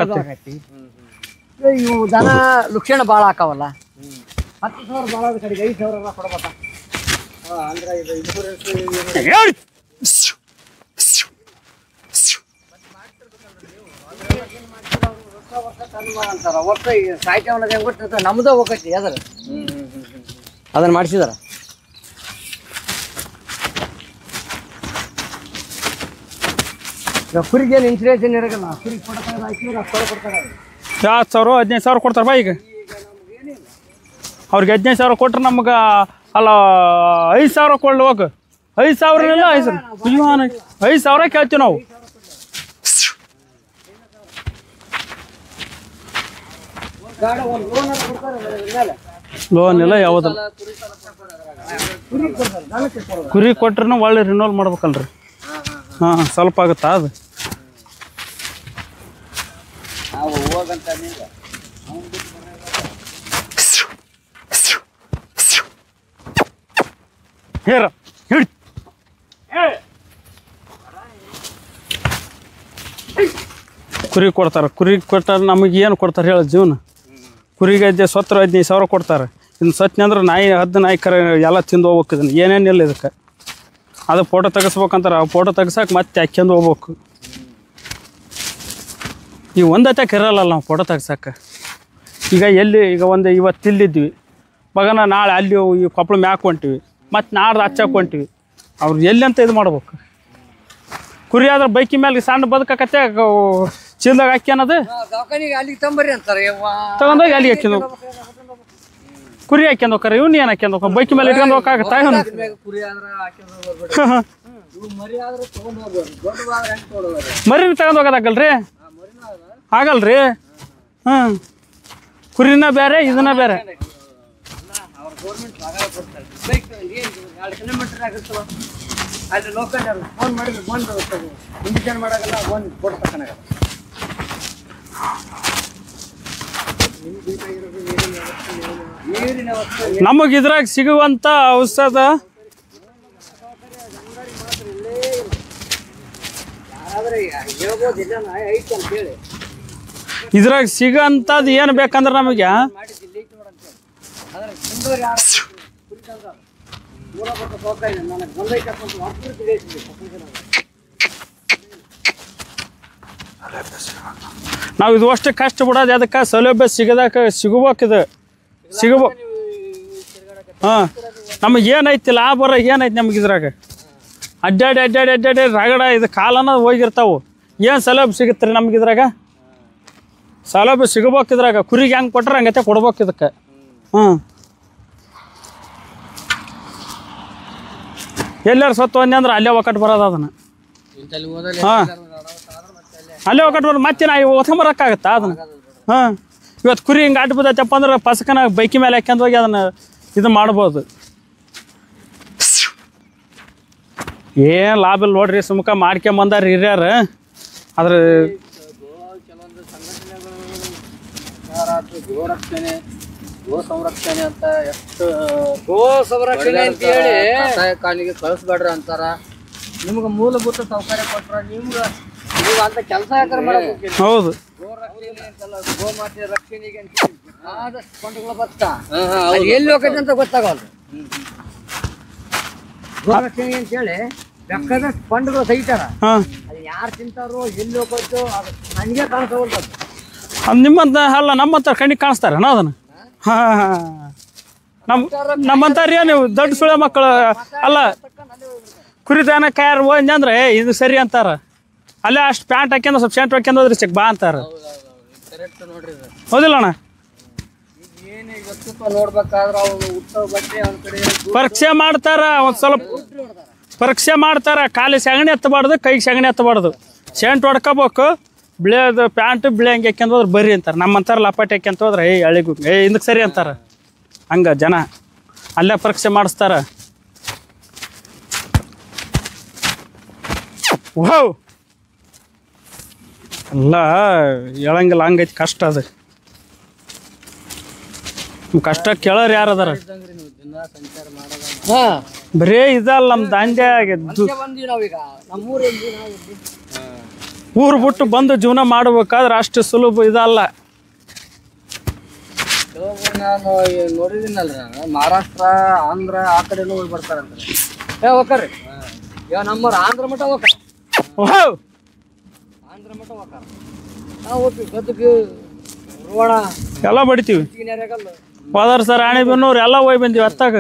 ಇವು ದನ ಲಕ್ಷಣ ಭಾಳ ಹಾಕಾವಲ್ಲ 10,000 ಭಾಳ ಕಡೆಗೆ 5,000 ಕೊಡ್ಬೇಕ ಅಂದ್ರೆ ಇದು ಅಂತಾರ ಒಟ್ಟು ಸಾಹಿತ್ಯ ಅನ್ನೋದು ಹೆಂಗೆ ಗೊತ್ತಿರ್ತದೆ ನಮ್ದು ಹೋಗೈತಿ ಅದ್ರ ಅದನ್ನ ಮಾಡಿಸಿದಾರ ಕುರಿಗೆ ಇನ್ಸೂರೆನ್ಸ್ ಏನು ಇರಲ್ಲ ಕುರಿಗೆ ಕೊಡ್ತಾರೆ 10,000 15,000 ಕೊಡ್ತಾರ ಬಾ ಈಗ ಅವ್ರಿಗೆ 15,000 ಕೊಟ್ರೆ ನಮ್ಗೆ ಅಲ್ಲ 5,000 ಕೊಡ್ಲಿ ಹೋಗ 5,000 ಇಲ್ಲ 5,000 ಕೇಳ್ತೀವಿ ನಾವು ಲೋನ್ ಇಲ್ಲ ಯಾವುದಲ್ಲ ಕುರಿ ಕೊಟ್ರೂ ಒಳ್ಳೆ ರಿನೋಲ್ ಮಾಡ್ಬೇಕಲ್ರಿ ಸ್ವಲ್ಪ ಆಗುತ್ತಾ ಅದು ಹೇರ ಹಿಡಿ ಕುರಿ ಕೊಡ್ತಾರೆ ಕುರಿ ಕೊಟ್ಟಾರೆ ನಮಗೆ ಏನು ಕೊಡ್ತಾರೆ ಹೇಳ ಜೀವನ ಕುರಿಗೆ 17,000-15,000 ಕೊಡ್ತಾರೆ ಇನ್ನು ಸತ್ನೆ ಅಂದ್ರೆ ನಾಯಿ ನಾಯಿ ಕರೆ ಎಲ್ಲ ತಿಂದು ಹೋಗ್ಬೇಕು ಇದನ್ನು ಏನೇನಿಲ್ಲ ಇದಕ್ಕೆ ಅದು ಫೋಟೋ ತೆಗಿಸ್ಬೇಕಂತಾರೆ ಆ ಫೋಟೋ ತೆಗ್ಸಕ್ಕೆ ಮತ್ತೆ ಹಾಕ್ಯಂದು ಹೋಗ್ಬೇಕು ಈಗ ಒಂದಕ್ಕೆ ಇರಲ್ಲ ನಾವು ಫೋಟೋ ತೆಗ್ಸಕ್ಕೆ ಈಗ ಇವತ್ತು ಇಲ್ಲಿದ್ವಿ ಮಗನ ನಾಳೆ ಅಲ್ಲಿ ಈ ಕೊಪ್ಪಳ ಮ್ಯಾಕ್ ಹೊಂಟಿವಿ ಮತ್ತು ನಾಡ್ದು ಹಚ್ಚಕ್ಕೆ ಹೊಂಟಿವಿ ಅವ್ರು ಎಲ್ಲಿ ಅಂತ ಇದು ಮಾಡ್ಬೇಕು ಕುರಿ ಆದ್ರೆ ಬೈಕಿ ಮೇಲೆ ಸಣ್ಣ ಬದುಕತ್ತೆ ಚೀಲ್ದಾಗ ಹಾಕಿ ಅನ್ನೋದು ಅಲ್ಲಿಗೆ ತಂಬರಿ ಅಂತಾರೆ ತಗೊಂಡೋಗಿ ಅಲ್ಲಿಗೆ ಹಾಕ್ಯಂದು ಕುರಿ ಹಾಕ್ಯಂದು ಹೋಗ್ತಾರೆ ಇವ್ನು ಏನು ಹಾಕ್ಯಂದು ಹೋಗ ಬೈಕಿ ಮೇಲೆ ಇಟ್ಕೊಂಡು ಹೋಗಕ್ಕಾಗತ್ತಾ ಮರಿ ತಗೊಂಡು ಹೋಗೋದಾಗಲ್ರಿ ಆಗಲ್ರಿ ಕುರಿನ ಬೇರೆ ಇದನ್ನ ಬೇರೆ ಅಲ್ಲಿ ಲೋಕಲ್ ಫೋನ್ ಮಾಡಿದ್ರೆ ಬಂದು ಇಂಜೆಕ್ಷನ್ ಮಾಡೋಲ್ಲ ಬಂದು ಫೋಟೋ ತಗೊಳಲ್ಲ ನಮಗೆ ಇದ್ರಾಗ ಸಿಗುವಂಥ ಔಷಧ ಇದ್ರಾಗ ಸಿಗೋಂಥದ್ದು ಏನು ಬೇಕಂದ್ರೆ ನಮಗೆ ನಾವು ಇದು ಅಷ್ಟು ಕಷ್ಟ ಬಿಡೋದು ಅದಕ್ಕೆ ಸೌಲಭ್ಯ ಸಿಗಬೇಕಿದು ಸಿಗಬೇಕು. ಹಾಂ ನಮಗೆ ಏನೈತಿ ಲಾಭ ಏನೈತಿ ನಮಗೆ ಇದ್ರಾಗ ಅಡ್ಡಾಡಿ ರಗಡ ಇದು ಕಾಲನ ಹೋಗಿರ್ತಾವೆ. ಏನು ಸೌಲಭ್ಯ ಸಿಗುತ್ತೆ ರೀ ನಮ್ಗೆ ಇದ್ರಾಗ? ಸೌಲಭ್ಯ ಸಿಗಬೇಕು ಇದ್ರಾಗ. ಕುರಿಗೆ ಹೆಂಗೆ ಕೊಟ್ರೆ ಹಂಗತೆ ಕೊಡ್ಬೇಕು ಇದಕ್ಕೆ. ಎಲ್ಲಾರು ಸತ್ತು ಅಂದೆ ಅಂದ್ರೆ ಅಲ್ಲೇ ಒಕ್ಕಟ್ಟು ಬರೋದು ಅದನ್ನು. ಹಾಂ ಅಲ್ಲೇ ಒಕ್ಕಟ್ಟು ಬರೋದು. ಮತ್ತೆ ನಾ ಓದ್ಕೊಂಬರೋಕ್ಕಾಗತ್ತಾ ಅದನ್ನು? ಹಾಂ ಇವತ್ತು ಕುರಿ ಹಿಂಗೆ ಅಡ್ಡ ಬಿದ್ದೈತಪ್ಪ ಅಂದ್ರೆ ಪಸಕನ ಬೈಕಿ ಮೇಲೆ ಹಾಕ್ಯಂದು ಹೋಗಿ ಅದನ್ನು ಇದು ಮಾಡ್ಬೋದು. ಏನು ಲಾಭ ಇಲ್ಲ ನೋಡ್ರಿ, ಸುಮ್ಕ ಮಾಡ್ಕೊಂಬಂದಾರ ಹಿರಿಯರು. ಅದ್ರ ಕೆಲವೊಂದು ಸಂಘಟನೆಗಳು ಗೋ ಸಂರಕ್ಷಣೆ ಅಂತ ಎಷ್ಟು ಗೋ ಸಂರಕ್ಷಣೆ ಅಂತ ಹೇಳಿ ಕಸಾಯ ಖಾನಿಗೆ ಕಳಿಸ್ಬೇಡ್ರಿ ಅಂತಾರ. ನಿಮ್ಗೆ ಮೂಲಭೂತ ಸೌಕರ್ಯ ಕೊಟ್ರ ನೀವು ಅಂತ ಕೆಲಸ ಯಾಕಂದ್ರೆ ಮಾಡಬೇಕು. ಹೌದು, ಗೋ ರಕ್ಷಣೆ ಅಂತಲ್ಲ, ಗೋಮಾತೆ ರಕ್ಷಣೆಗೆ ಅಂತ ಆದಷ್ಟು ಫಂಡ್ಗಳು ಬರ್ತಾ ಎಲ್ಲಿ ಹೋಗೈತೆ ಅಂತ ಗೊತ್ತಾಗಲ್ಲ. ಗೋ ರಕ್ಷಣೆಗೆ ಅಂತ ಹೇಳಿ ಬೇಕಾದಷ್ಟು ಫಂಡ್ಗಳು ತೆಗಿತಾರ. ಹಾಂ ಅದು ಯಾರು ತಿಂತಾರೋ ಎಲ್ಲಿ ಹೋಗೋದು ಅದು ನನಗೆ ಕಾಣಿಸೋದು. ಅದು ನಿಮ್ಮಂತ ಅಲ್ಲ, ನಮ್ಮಂತ ಕಣ್ಣಿಗೆ ಕಾಣಿಸ್ತಾರೇನ ಅದನ್ನು? ಹಾಂ ನಮ್ಮಂತಾರ ನೀವು ದೊಡ್ಡ ಸುಳ್ಳ ಮಕ್ಕಳು ಅಲ್ಲ. ಕುರಿತಾನ ಕಾಯಾರ ಹೋಗಿ ಅಂದ್ರೆ ಇದು ಸರಿ ಅಂತಾರ. ಅಲ್ಲೇ ಅಷ್ಟು ಪ್ಯಾಂಟ್ ಹಾಕ್ಯಂದ್ರೆ ಸ್ವಲ್ಪ ಶರ್ಟ್ ಹಾಕ್ಯಂದು ಹೋದ್ರಿ ಚೆಕ್ ಬಾ ಅಂತಾರ. ಕರೆಕ್ಟ್ ನೋಡ್ರಿ. ಹೌದಿಲ್ಲ ಅಣ್ಣ? ಏನು ವ್ಯಕ್ತಿತ್ವ ನೋಡ್ಬೇಕಾದ್ರೆ ಅವ್ನು ಉತ್ತಮ ಬಟ್ಟೆ ಅವನ ಕಡೆ ಪರೀಕ್ಷೆ ಮಾಡ್ತಾರ, ಒಂದು ಸ್ವಲ್ಪ ಪರೀಕ್ಷೆ ಮಾಡ್ತಾರ. ಖಾಲಿ ಸಗಣಿ ಎತ್ತಬಾರ್ದು, ಕೈಗೆ ಸಗಣಿ ಎತ್ತಬಾರ್ದು. ಶರ್ಟ್ ಹೊಡ್ಕೋಬೇಕು, ಬಿಳಿಯೋದು ಪ್ಯಾಂಟ್ ಬಿಳಿ ಹಂಗೆ ಹಾಕ್ಯಂತ ಹೋದ್ರೆ ಬರ್ರಿ ಅಂತಾರೆ. ನಮ್ಮಂತಾರ ಲಪಾಟಿ ಹಾಕ್ಯಂತ ಹೋದ್ರೆ ಹಳಿಗೂ ಹಿಂದಕ್ಕೆ ಸರಿ ಅಂತಾರೆ. ಹಂಗೆ ಜನ ಅಲ್ಲೇ ಪರೀಕ್ಷೆ ಮಾಡಿಸ್ತಾರ. ವಾವ್ ಎಲ್ಲ ಹೇಳಂಗಿಲ್ಲ, ಹಂಗೈತಿ ಕಷ್ಟ. ಅದು ಕಷ್ಟ ಕೇಳೋರು ಯಾರು ಅದಾರ? ಹಾಂ ಬರೀ ಇದಲ್ಲ ನಮ್ಮ ದಾಂಡ್ಯ ಬಂದ್ವಿ ನಾವೀಗ ನಮ್ಮೂರಲ್ಲಿ ಊರು ಬಿಟ್ಟು ಬಂದು ಜೀವನ ಮಾಡ್ಬೇಕಾದ್ರೆ ಅಷ್ಟು ಸುಲಭ ಇದಲ್ಲ. ಕೆಲವೊಬ್ರು ನಾನು ನೋಡಿದ್ದೀನಲ್ರಿ, ನಾನು ಮಹಾರಾಷ್ಟ್ರ ಆಂಧ್ರ ಆ ಕಡೆನೂ ಹೋಗಿ ಬರ್ತಾರಂತಾರೆ. ಹೋಗ್ರಿ ಇವಾಗ ನಮ್ಮವ್ರು ಆಂಧ್ರ ಮಠ ಹೋಗ್ತಾರ. ವಾವ್ ಆಂಧ್ರ ಮಠ ಹೋಗ್ತಾರ. ನಾವು ಹೋಗ್ತೀವಿ ಗದಗ ರೋಣ ಎಲ್ಲ ಬಡಿತೀವಿ. ನೆರೆಗಲ್ಲು ಹೋದಾರ ಸರ್ ರಾಣಿಬೆನ್ನೂರು ಎಲ್ಲ ಹೋಗಿ ಬಂದೀವಿ. ಹತ್ತಾಗ